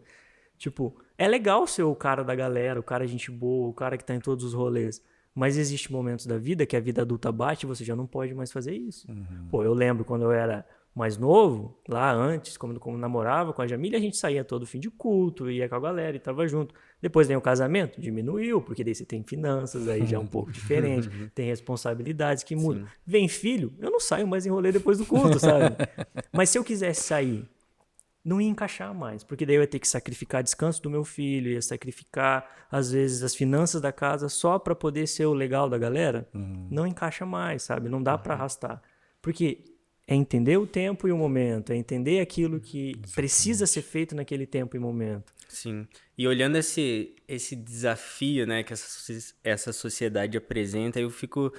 Tipo, é legal ser o cara da galera, o cara gente boa, o cara que tá em todos os rolês. Mas existem momentos da vida que a vida adulta bate e você já não pode mais fazer isso. Pô, eu lembro quando eu era mais novo, lá antes, como namorava com a Jamília, a gente saía todo fim de culto, ia com a galera e tava junto. Depois vem o casamento, diminuiu, porque daí você tem finanças, aí já é um pouco diferente, tem responsabilidades que mudam. Vem filho, eu não saio mais em rolê depois do culto, sabe? Mas se eu quisesse sair, não ia encaixar mais, porque daí eu ia ter que sacrificar descanso do meu filho, ia sacrificar, às vezes, as finanças da casa só para poder ser o legal da galera. Não encaixa mais, sabe? Não dá para arrastar. Porque é entender o tempo e o momento, é entender aquilo que precisa ser feito naquele tempo e momento. Sim. E olhando esse desafio, né, que essa sociedade apresenta, eu fico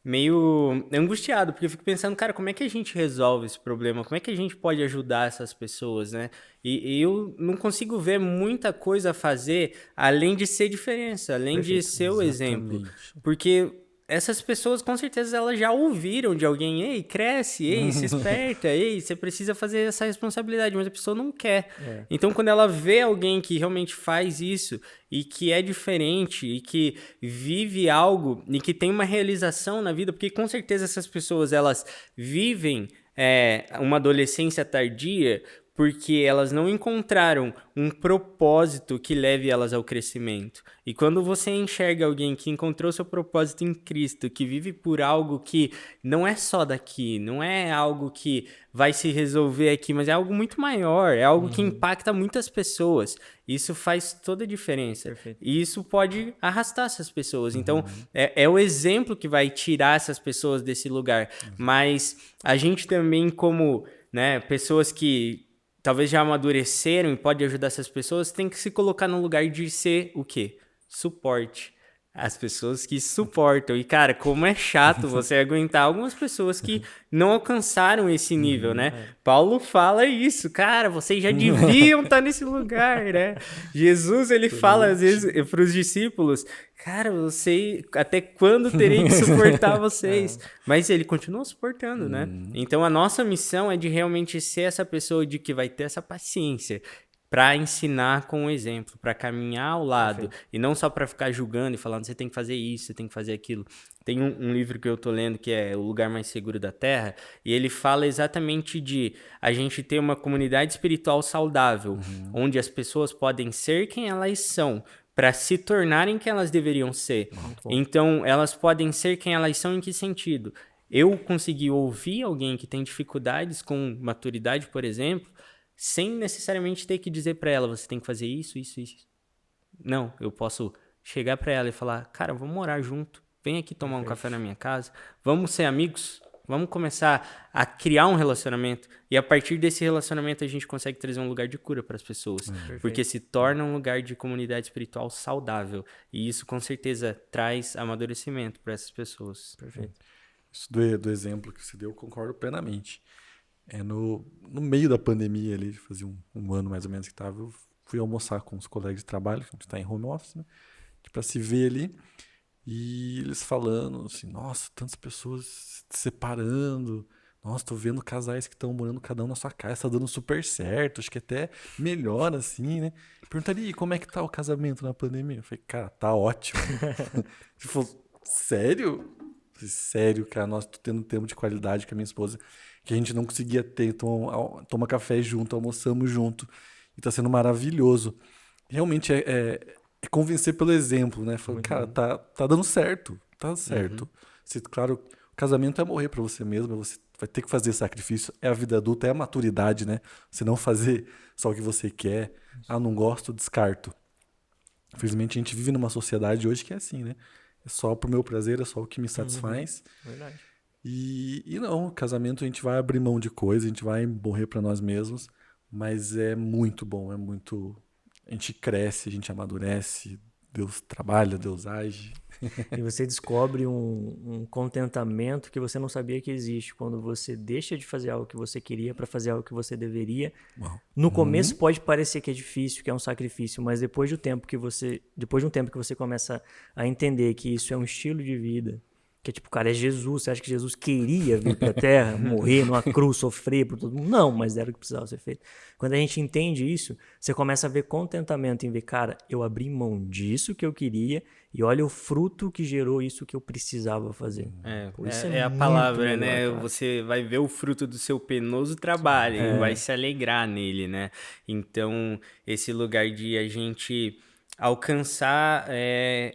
meio angustiado, porque eu fico pensando, cara, como é que a gente resolve esse problema? Como é que a gente pode ajudar essas pessoas, né? E eu não consigo ver muita coisa a fazer além de ser diferença, além de ser o exemplo. Porque essas pessoas, com certeza, elas já ouviram de alguém, ei, cresce, ei, se esperta, ei, você precisa fazer essa responsabilidade, mas a pessoa não quer. Então, quando ela vê alguém que realmente faz isso e que é diferente e que vive algo e que tem uma realização na vida, porque com certeza essas pessoas, elas vivem uma adolescência tardia porque elas não encontraram um propósito que leve elas ao crescimento. E quando você enxerga alguém que encontrou seu propósito em Cristo, que vive por algo que não é só daqui, não é algo que vai se resolver aqui, mas é algo muito maior, é algo que impacta muitas pessoas. Isso faz toda a diferença. Perfeito. E isso pode arrastar essas pessoas. Então, é o exemplo que vai tirar essas pessoas desse lugar. Mas a gente também, como, né, pessoas que talvez já amadureceram e pode ajudar essas pessoas, tem que se colocar no lugar de ser o quê? Suporte. As pessoas que suportam. E, cara, como é chato você aguentar algumas pessoas que não alcançaram esse nível, né? Paulo fala isso, cara, vocês já deviam estar nesse lugar, né? Jesus, ele fala às vezes para os discípulos, cara, você até quando terei que suportar vocês? Mas ele continua suportando, né? Então a nossa missão é de realmente ser essa pessoa de que vai ter essa paciência para ensinar com o exemplo, para caminhar ao lado, e não só para ficar julgando e falando, você tem que fazer isso, você tem que fazer aquilo. Tem um livro que eu tô lendo que é O Lugar Mais Seguro da Terra, e ele fala exatamente de a gente ter uma comunidade espiritual saudável, onde as pessoas podem ser quem elas são, para se tornarem quem elas deveriam ser. Então, elas podem ser quem elas são em que sentido? Eu consegui ouvir alguém que tem dificuldades com maturidade, por exemplo, sem necessariamente ter que dizer para ela, você tem que fazer isso, isso, isso. Não, eu posso chegar para ela e falar, cara, vamos morar junto, vem aqui tomar um café na minha casa, vamos ser amigos, vamos começar a criar um relacionamento, e a partir desse relacionamento a gente consegue trazer um lugar de cura para as pessoas, porque se torna um lugar de comunidade espiritual saudável, e isso com certeza traz amadurecimento para essas pessoas. Perfeito. Isso do exemplo que você deu, eu concordo plenamente. No meio da pandemia ali, fazia um ano mais ou menos que estava, eu fui almoçar com os colegas de trabalho, que a gente está em home office, né? Para se ver ali, e eles falando assim, nossa, tantas pessoas se separando, nossa, tô vendo casais que estão morando cada um na sua casa, tá dando super certo, acho que até melhor assim, né? Perguntaria, e como é que tá o casamento na pandemia? Eu falei, cara, tá ótimo. Ele falou, sério? Sério, cara, nossa, tô tendo tempo de qualidade com a minha esposa que a gente não conseguia ter, então toma café junto, almoçamos junto, e tá sendo maravilhoso. Realmente é convencer pelo exemplo, né? Falar, cara, tá dando certo, tá certo. Claro, o casamento é morrer pra você mesmo, você vai ter que fazer sacrifício, é a vida adulta, é a maturidade, né? Você não fazer só o que você quer, não gosto, descarto. Infelizmente a gente vive numa sociedade hoje que é assim, né? É só pro meu prazer, é só o que me satisfaz. Verdade. E não, casamento a gente vai abrir mão de coisa, a gente vai morrer para nós mesmos, mas é muito bom, a gente cresce, a gente amadurece, Deus trabalha, Deus age. E você descobre um contentamento que você não sabia que existe quando você deixa de fazer algo que você queria para fazer algo que você deveria. Uau. No começo pode parecer que é difícil, que é um sacrifício, mas depois de um tempo que você começa a entender que isso é um estilo de vida, que é tipo, cara, é Jesus, você acha que Jesus queria vir pra Terra, morrer numa cruz, sofrer por todo mundo? Não, mas era o que precisava ser feito. Quando a gente entende isso, você começa a ver contentamento em ver, cara, eu abri mão disso que eu queria e olha o fruto que gerou isso que eu precisava fazer. Pô, isso É a muito palavra, legal, né? cara. Você vai ver o fruto do seu penoso trabalho e vai se alegrar nele, né? Então, esse lugar de a gente alcançar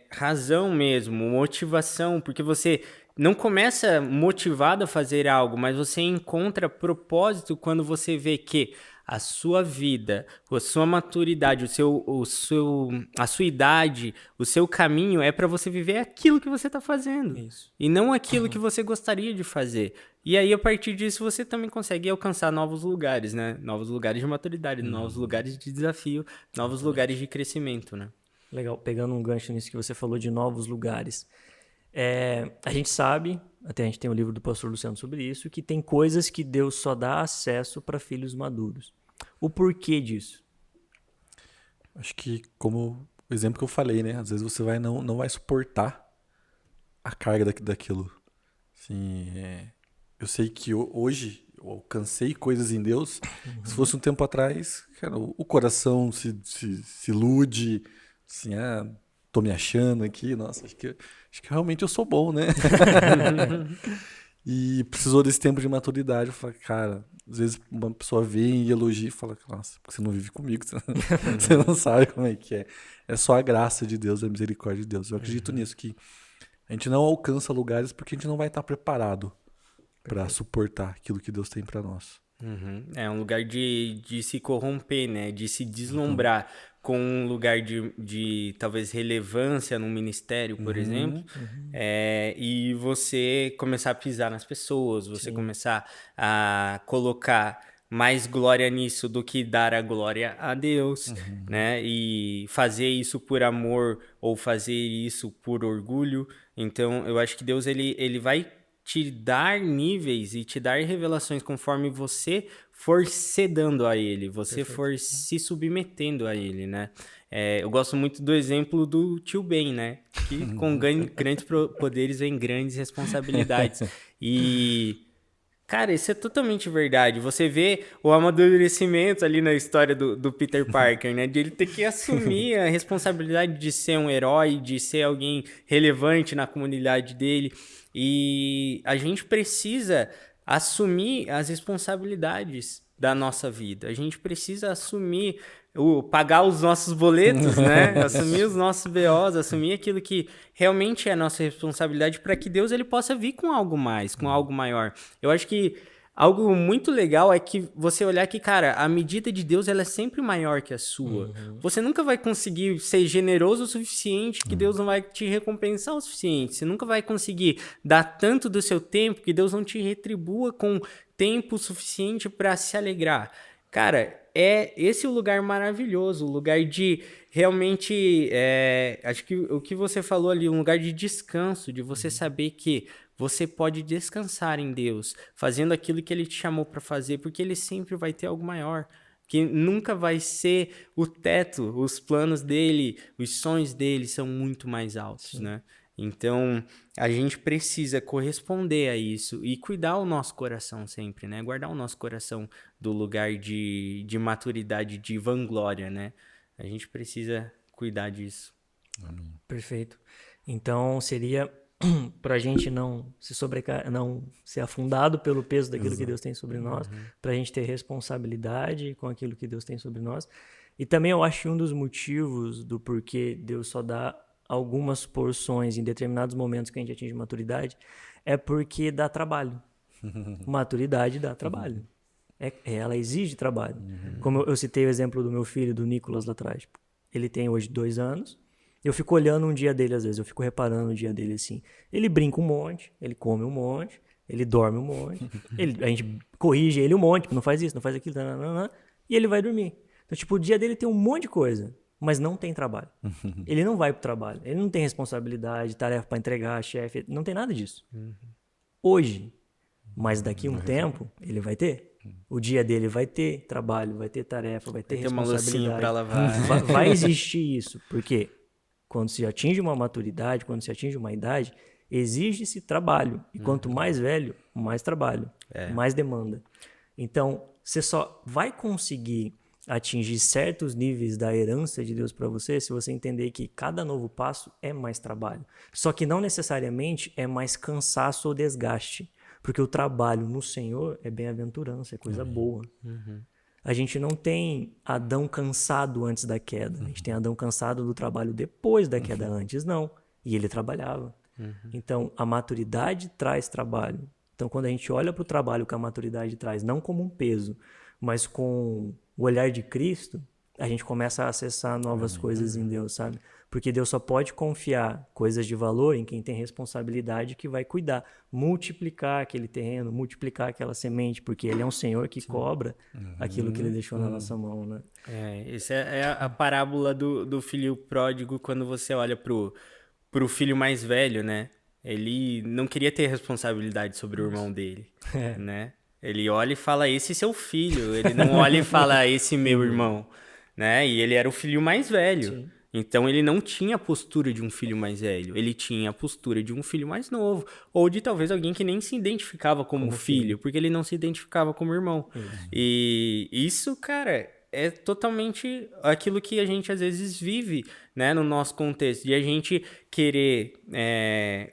razão mesmo, motivação, porque você não começa motivado a fazer algo, mas você encontra propósito quando você vê que a sua vida, a sua maturidade, a sua idade, o seu caminho é para você viver aquilo que você está fazendo. Isso. E não aquilo que você gostaria de fazer. E aí, a partir disso, você também consegue alcançar novos lugares, né? Novos lugares de maturidade, novos lugares de desafio, novos lugares de crescimento, né? Legal, pegando um gancho nisso que você falou de novos lugares. A gente sabe, até a gente tem um livro do pastor Luciano sobre isso, que tem coisas que Deus só dá acesso para filhos maduros. O porquê disso? Acho que, como o exemplo que eu falei, né? Às vezes você não vai suportar a carga daquilo. Assim, eu sei que hoje eu alcancei coisas em Deus. Se fosse um tempo atrás, cara, o coração se ilude, assim, tô me achando aqui, nossa, acho que realmente eu sou bom, né? E precisou desse tempo de maturidade. Eu falei, cara, às vezes uma pessoa vem e elogia e fala, nossa, porque você não vive comigo, você não sabe como é que é. É só a graça de Deus, a misericórdia de Deus. Eu acredito nisso, que a gente não alcança lugares porque a gente não vai estar preparado para suportar aquilo que Deus tem para nós. É um lugar de se corromper, né? De se deslumbrar com um lugar de talvez relevância no ministério, por exemplo. E você começar a pisar nas pessoas, você começar a colocar mais glória nisso do que dar a glória a Deus, né? E fazer isso por amor ou fazer isso por orgulho. Então, eu acho que Deus, ele vai te dar níveis e te dar revelações conforme você for cedendo a ele, você for se submetendo a ele, né? Eu gosto muito do exemplo do tio Ben, né? Que com grandes poderes vem grandes responsabilidades. E, cara, isso é totalmente verdade. Você vê o amadurecimento ali na história do Peter Parker, né? De ele ter que assumir a responsabilidade de ser um herói, de ser alguém relevante na comunidade dele. E a gente precisa assumir as responsabilidades da nossa vida. A gente precisa assumir, pagar os nossos boletos, né? Assumir os nossos BOs, assumir aquilo que realmente é nossa responsabilidade para que Deus ele possa vir com algo mais, com algo maior. Eu acho que algo muito legal é que você olhar que, cara, a medida de Deus ela é sempre maior que a sua. Você nunca vai conseguir ser generoso o suficiente que Deus não vai te recompensar o suficiente. Você nunca vai conseguir dar tanto do seu tempo que Deus não te retribua com tempo suficiente para se alegrar. Cara, é esse o lugar maravilhoso, o lugar de realmente, acho que o que você falou ali, um lugar de descanso, de você saber que você pode descansar em Deus, fazendo aquilo que Ele te chamou para fazer, porque Ele sempre vai ter algo maior, que nunca vai ser o teto, os planos dEle, os sonhos dEle são muito mais altos, né? Então, a gente precisa corresponder a isso e cuidar o nosso coração sempre, né? Guardar o nosso coração do lugar de maturidade, de vanglória, né? A gente precisa cuidar disso. Perfeito. Então, seria para a gente não não ser afundado pelo peso daquilo que Deus tem sobre nós, para a gente ter responsabilidade com aquilo que Deus tem sobre nós. E também eu acho que um dos motivos do porquê Deus só dá algumas porções em determinados momentos que a gente atinge maturidade é porque dá trabalho. Maturidade dá trabalho. Ela exige trabalho. Como eu citei o exemplo do meu filho, do Nicolas, lá atrás. Tipo, ele tem hoje 2 anos. Eu fico olhando um dia dele, às vezes. Eu fico reparando um dia dele, assim. Ele brinca um monte, ele come um monte, ele dorme um monte. A gente corrige ele um monte, tipo, não faz isso, não faz aquilo, e ele vai dormir. Então, tipo, o dia dele tem um monte de coisa, mas não tem trabalho. Ele não vai pro trabalho. Ele não tem responsabilidade, tarefa para entregar, chefe. Não tem nada disso. Hoje. Mas daqui a um tempo, ele vai ter. O dia dele vai ter trabalho, vai ter tarefa, vai ter responsabilidade. Tem uma loucinha para lavar. Vai existir isso. Porque quando se atinge uma maturidade, quando se atinge uma idade, exige-se trabalho. E quanto mais velho, mais trabalho, mais demanda. Então, você só vai conseguir atingir certos níveis da herança de Deus para você se você entender que cada novo passo é mais trabalho. Só que não necessariamente é mais cansaço ou desgaste. Porque o trabalho no Senhor é bem-aventurança, é coisa boa. A gente não tem Adão cansado antes da queda. A gente tem Adão cansado do trabalho depois da queda. Antes não. E ele trabalhava. Então, a maturidade traz trabalho. Então, quando a gente olha para o trabalho que a maturidade traz, não como um peso, mas com o olhar de Cristo, a gente começa a acessar novas coisas em Deus, sabe? Porque Deus só pode confiar coisas de valor em quem tem responsabilidade que vai cuidar, multiplicar aquele terreno, multiplicar aquela semente, porque Ele é um Senhor que cobra aquilo que Ele deixou na nossa mão, né? Essa é a parábola do filho pródigo quando você olha pro filho mais velho, né? Ele não queria ter responsabilidade sobre o irmão dele, né? Ele olha e fala, esse é seu filho. Ele não olha e fala, esse meu irmão, né? E ele era o filho mais velho. Sim. Então, ele não tinha a postura de um filho mais velho. Ele tinha a postura de um filho mais novo. Ou de talvez alguém que nem se identificava como filho, porque ele não se identificava como irmão. E isso, cara, é totalmente aquilo que a gente às vezes vive, né, no nosso contexto. De a gente querer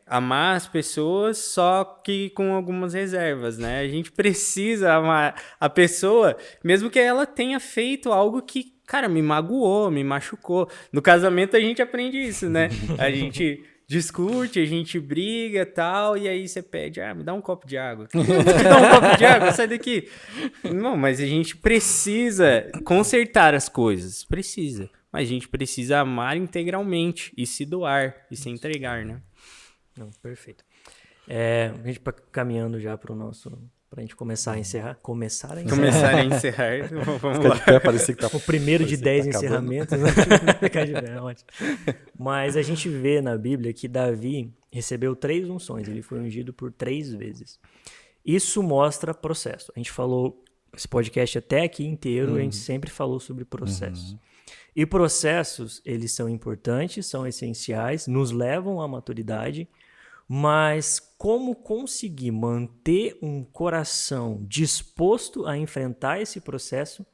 amar as pessoas, só que com algumas reservas, né? A gente precisa amar a pessoa, mesmo que ela tenha feito algo que, cara, me magoou, me machucou. No casamento a gente aprende isso, né? A gente discute, a gente briga e tal, e aí você pede, me dá um copo de água. Me dá um copo de água, sai daqui. Não, mas a gente precisa consertar as coisas, precisa. Mas a gente precisa amar integralmente e se doar e se entregar, né? Não, perfeito. A gente caminhando já para o nosso Pra gente começar a encerrar. Começar a encerrar. Começar a encerrar. Vamos Fica lá. de pé, parecia que tá... O primeiro de parecia que 10 tá acabando. encerramentos. Ficar de pé, ótimo. Mas a gente vê na Bíblia que Davi recebeu 3 unções. Ele foi ungido por 3 vezes. Isso mostra processo. A gente falou esse podcast até aqui inteiro, a gente sempre falou sobre processos. E processos, eles são importantes, são essenciais, nos levam à maturidade, mas como conseguir manter um coração disposto a enfrentar esse processo,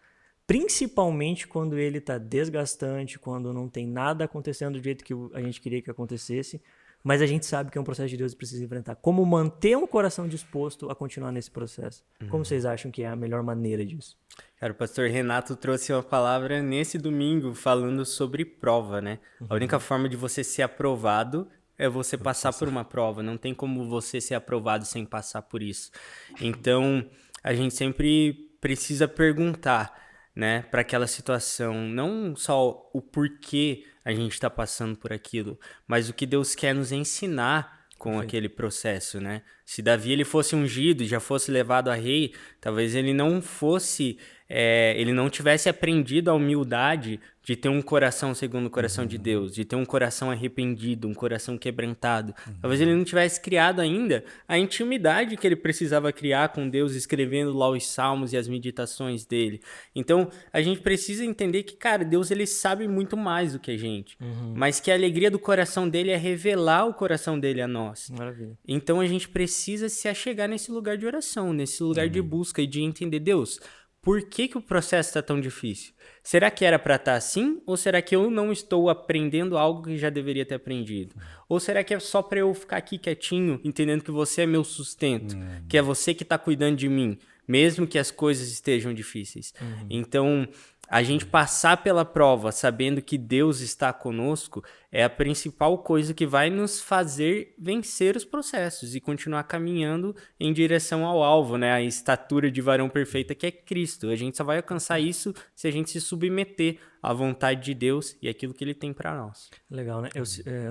principalmente quando ele está desgastante, quando não tem nada acontecendo do jeito que a gente queria que acontecesse, mas a gente sabe que é um processo de Deus que precisa enfrentar. Como manter um coração disposto a continuar nesse processo? Como vocês acham que é a melhor maneira disso? Cara, o pastor Renato trouxe uma palavra nesse domingo falando sobre prova, né? A única forma de você ser aprovado é você passar por uma prova. Não tem como você ser aprovado sem passar por isso. Então, a gente sempre precisa perguntar, né, para aquela situação, não só o porquê a gente está passando por aquilo, mas o que Deus quer nos ensinar com aquele processo, né? Se Davi ele fosse ungido e já fosse levado a rei, talvez ele não fosse, ele não tivesse aprendido a humildade de ter um coração segundo o coração de Deus, de ter um coração arrependido, um coração quebrantado. Talvez ele não tivesse criado ainda a intimidade que ele precisava criar com Deus, escrevendo lá os salmos e as meditações dele. Então, a gente precisa entender que, cara, Deus ele sabe muito mais do que a gente, mas que a alegria do coração dele é revelar o coração dele a nós. Maravilha. Então, a gente precisa se achegar nesse lugar de oração, nesse lugar de busca e de entender, Deus, por que o processo está tão difícil? Será que era para estar assim? Ou será que eu não estou aprendendo algo que já deveria ter aprendido? Ou será que é só para eu ficar aqui quietinho, entendendo que você é meu sustento, que é você que está cuidando de mim, mesmo que as coisas estejam difíceis? Então, a gente passar pela prova sabendo que Deus está conosco é a principal coisa que vai nos fazer vencer os processos e continuar caminhando em direção ao alvo, né? A estatura de varão perfeita que é Cristo. A gente só vai alcançar isso se a gente se submeter à vontade de Deus e aquilo que Ele tem para nós. Legal, né?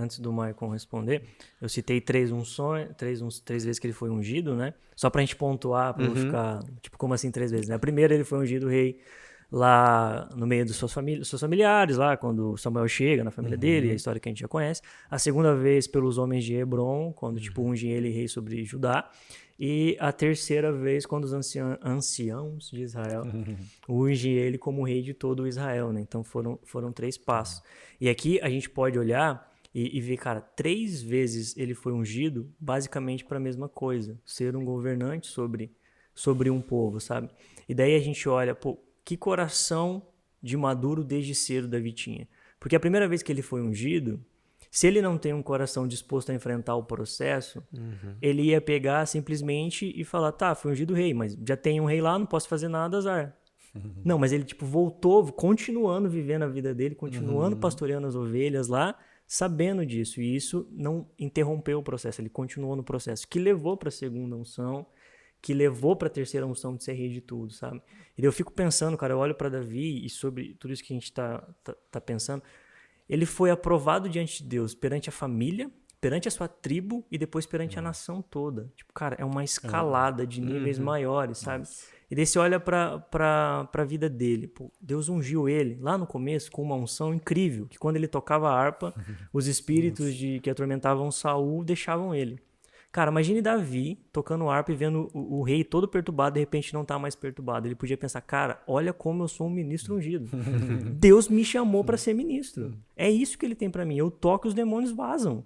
Antes do Maicon responder, eu citei 3 unções, 3 vezes que ele foi ungido, né? Só pra gente pontuar, pra não ficar, tipo, como assim 3 vezes, né? A primeira ele foi ungido rei lá no meio dos seus familiares, lá quando Samuel chega na família dele, a história que a gente já conhece. A segunda vez pelos homens de Hebron, quando tipo ungem ele rei sobre Judá. E a terceira vez quando os anciãos de Israel ungem ele como rei de todo Israel, né? Então foram 3 passos. E aqui a gente pode olhar e ver, cara, 3 vezes ele foi ungido basicamente para a mesma coisa, ser um governante sobre um povo, sabe? E daí a gente olha, pô, que coração de maduro desde cedo Davi tinha. Porque a primeira vez que ele foi ungido, se ele não tem um coração disposto a enfrentar o processo, ele ia pegar simplesmente e falar, tá, foi ungido rei, mas já tem um rei lá, não posso fazer nada, azar. Não, mas ele tipo voltou, continuando vivendo a vida dele, continuando pastoreando as ovelhas lá, sabendo disso. E isso não interrompeu o processo, ele continuou no processo, que levou para a segunda unção, que levou para a terceira unção de ser rei de tudo, sabe? E daí eu fico pensando, cara, eu olho para Davi e sobre tudo isso que a gente tá pensando, ele foi aprovado diante de Deus perante a família, perante a sua tribo e depois perante a nação toda. Tipo, cara, é uma escalada de níveis maiores, sabe? E daí você olha para a vida dele. Pô, Deus ungiu ele lá no começo com uma unção incrível, que quando ele tocava a harpa, os espíritos que atormentavam Saul deixavam ele. Cara, imagine Davi tocando harpa e vendo o rei todo perturbado, de repente não tá mais perturbado. Ele podia pensar, cara, olha como eu sou um ministro ungido. Deus me chamou para ser ministro. É isso que ele tem para mim. Eu toco e os demônios vazam.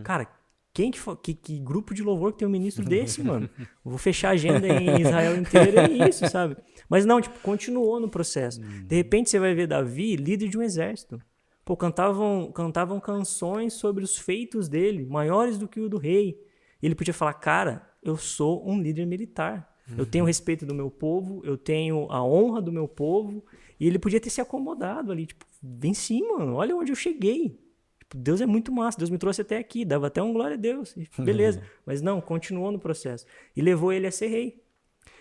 Cara, que grupo de louvor que tem um ministro desse, mano? Eu vou fechar a agenda em Israel inteira e é isso, sabe? Mas não, tipo, continuou no processo. De repente você vai ver Davi, líder de um exército. Pô, cantavam canções sobre os feitos dele, maiores do que o do rei. Ele podia falar, cara, eu sou um líder militar. Eu tenho o respeito do meu povo, eu tenho a honra do meu povo. E ele podia ter se acomodado ali, tipo, venci, mano, olha onde eu cheguei. Tipo, Deus é muito massa, Deus me trouxe até aqui, dava até um glória a Deus. E beleza, mas não, continuou no processo. E levou ele a ser rei.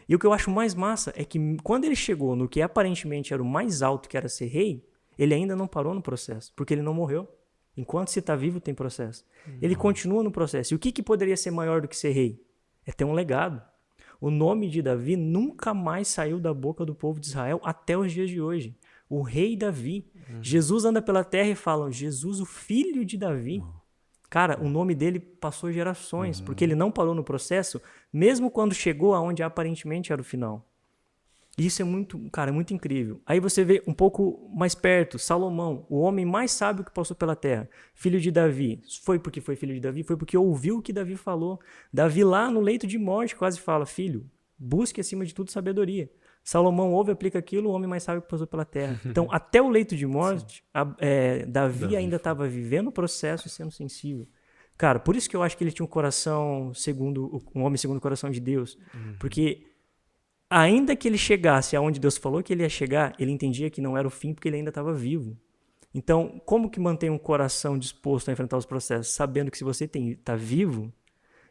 E o que eu acho mais massa é que quando ele chegou no que aparentemente era o mais alto, que era ser rei, ele ainda não parou no processo, porque ele não morreu. Enquanto se está vivo, tem processo. Ele continua no processo. E o que poderia ser maior do que ser rei? É ter um legado. O nome de Davi nunca mais saiu da boca do povo de Israel até os dias de hoje. O rei Davi. Jesus anda pela terra e falam, Jesus, o filho de Davi. Cara, o nome dele passou gerações, porque ele não parou no processo, mesmo quando chegou aonde aparentemente era o final. Isso é muito, cara, é muito incrível. Aí você vê um pouco mais perto, Salomão, o homem mais sábio que passou pela terra, filho de Davi. Foi porque foi filho de Davi? Foi porque ouviu o que Davi falou. Davi lá no leito de morte quase fala, filho, busque acima de tudo sabedoria. Salomão ouve e aplica aquilo, o homem mais sábio que passou pela terra. Então, até o leito de morte, Davi ainda estava vivendo o processo e sendo sensível. Cara, por isso que eu acho que ele tinha um coração um homem segundo o coração de Deus. Porque ainda que ele chegasse aonde Deus falou que ele ia chegar, ele entendia que não era o fim porque ele ainda estava vivo. Então, como que mantém um coração disposto a enfrentar os processos? Sabendo que se você está vivo,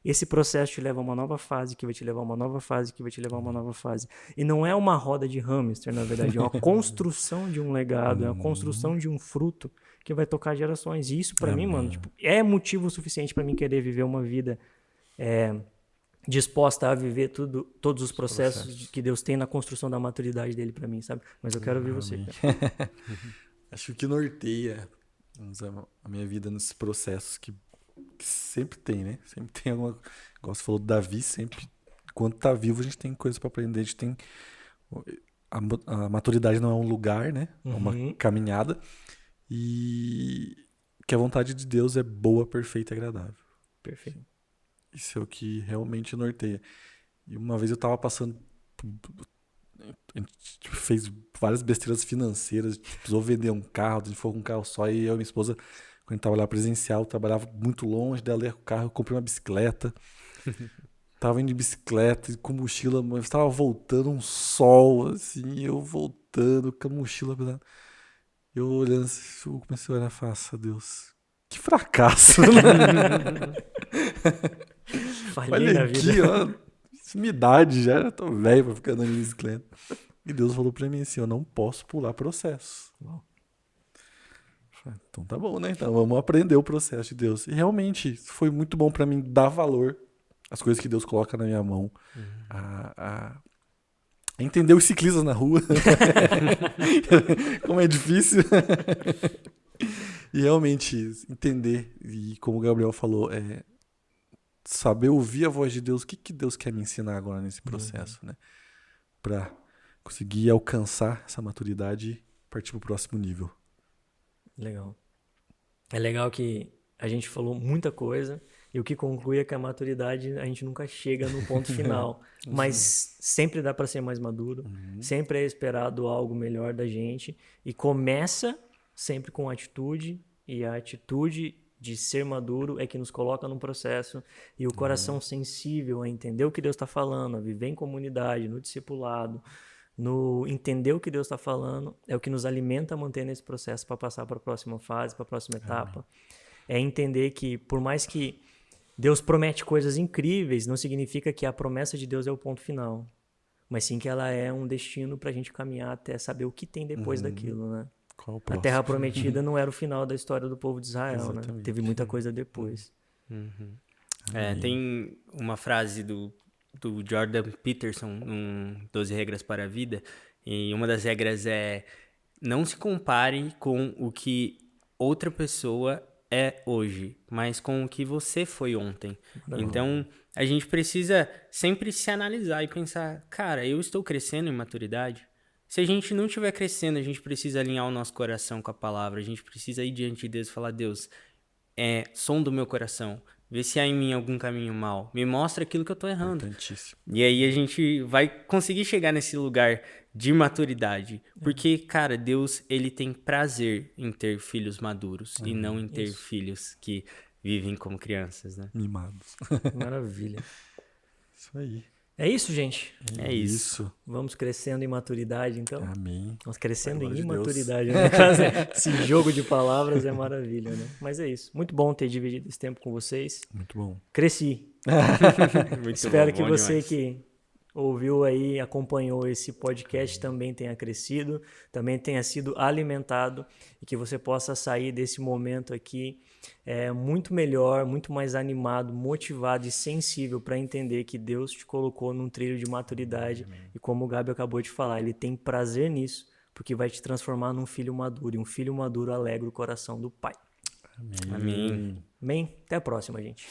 esse processo te leva a uma nova fase, que vai te levar a uma nova fase, que vai te levar a uma nova fase. E não é uma roda de hamster, na verdade. É uma construção de um legado, é uma construção de um fruto que vai tocar gerações. E isso, pra mim, mano, tipo, é motivo suficiente pra mim querer viver uma vida disposta a viver todos os processos que Deus tem na construção da maturidade dele pra mim, sabe? Mas eu quero ouvir você, cara. Acho que norteia a minha vida nesses processos que sempre tem, né? Sempre tem alguma... Igual você falou do Davi, sempre... Enquanto tá vivo, a gente tem coisas pra aprender. A gente tem... A maturidade não é um lugar, né? É uma caminhada. E que a vontade de Deus é boa, perfeita e agradável. Perfeito. Isso é o que realmente norteia. E uma vez eu tava passando... A gente fez várias besteiras financeiras. Precisou vender um carro, a gente foi com um carro só. E eu e minha esposa... Quando eu tava lá presencial, eu trabalhava muito longe, daí eu ia com o carro, eu comprei uma bicicleta. Tava indo de bicicleta, com mochila, mas tava voltando um sol, assim, eu voltando com a mochila pesada. Eu olhando assim, eu comecei a olhar e falar, nossa, Deus, que fracasso, né? Falhei na Olha vida. aqui, ó, isso é minha idade já tô velho pra ficar andando de bicicleta. E Deus falou pra mim assim, eu não posso pular processo. Então tá bom, né? Então vamos aprender o processo de Deus. E realmente foi muito bom pra mim dar valor às coisas que Deus coloca na minha mão. A entender os ciclistas na rua. Como é difícil. E realmente entender, e como o Gabriel falou, saber ouvir a voz de Deus. O que Deus quer me ensinar agora nesse processo, né? Pra conseguir alcançar essa maturidade e partir pro próximo nível. Legal. É legal que a gente falou muita coisa e o que conclui é que a maturidade a gente nunca chega no ponto final, mas sempre dá para ser mais maduro, sempre é esperado algo melhor da gente e começa sempre com atitude e a atitude de ser maduro é que nos coloca num processo e o coração sensível a entender o que Deus está falando, a viver em comunidade, no discipulado, no entender o que Deus está falando, é o que nos alimenta a manter nesse processo para passar para a próxima fase, para a próxima etapa. É entender que, por mais que Deus promete coisas incríveis, não significa que a promessa de Deus é o ponto final, mas sim que ela é um destino para a gente caminhar até saber o que tem depois daquilo, né? Qual o A próximo? Terra Prometida não era o final da história do povo de Israel, né? Exatamente. Teve muita coisa depois. Tem uma frase do Jordan Peterson, um 12 Regras para a Vida, e uma das regras é não se compare com o que outra pessoa é hoje, mas com o que você foi ontem. Então, a gente precisa sempre se analisar e pensar, cara, eu estou crescendo em maturidade? Se a gente não estiver crescendo, a gente precisa alinhar o nosso coração com a palavra, a gente precisa ir diante de Deus e falar, Deus, som do meu coração, vê se há em mim algum caminho mau. Me mostra aquilo que eu tô errando. Importantíssimo. E aí a gente vai conseguir chegar nesse lugar de maturidade. Porque, cara, Deus, ele tem prazer em ter filhos maduros e não em ter filhos que vivem como crianças, né? Mimados. Maravilha. Isso aí. É isso, gente. É isso. Vamos crescendo em maturidade, então. Amém. Vamos crescendo Glória em de Deus. imaturidade, né? Esse jogo de palavras é maravilha, né? Mas é isso. Muito bom ter dividido esse tempo com vocês. Muito bom. Cresci. Muito Espero bom, que bom você demais. que ouviu aí, acompanhou esse podcast, também tenha crescido, também tenha sido alimentado e que você possa sair desse momento aqui muito melhor, muito mais animado, motivado e sensível para entender que Deus te colocou num trilho de maturidade. E como o Gabi acabou de falar, Ele tem prazer nisso, porque vai te transformar num filho maduro, e um filho maduro alegra o coração do Pai. Amém. Amém? Até a próxima, gente.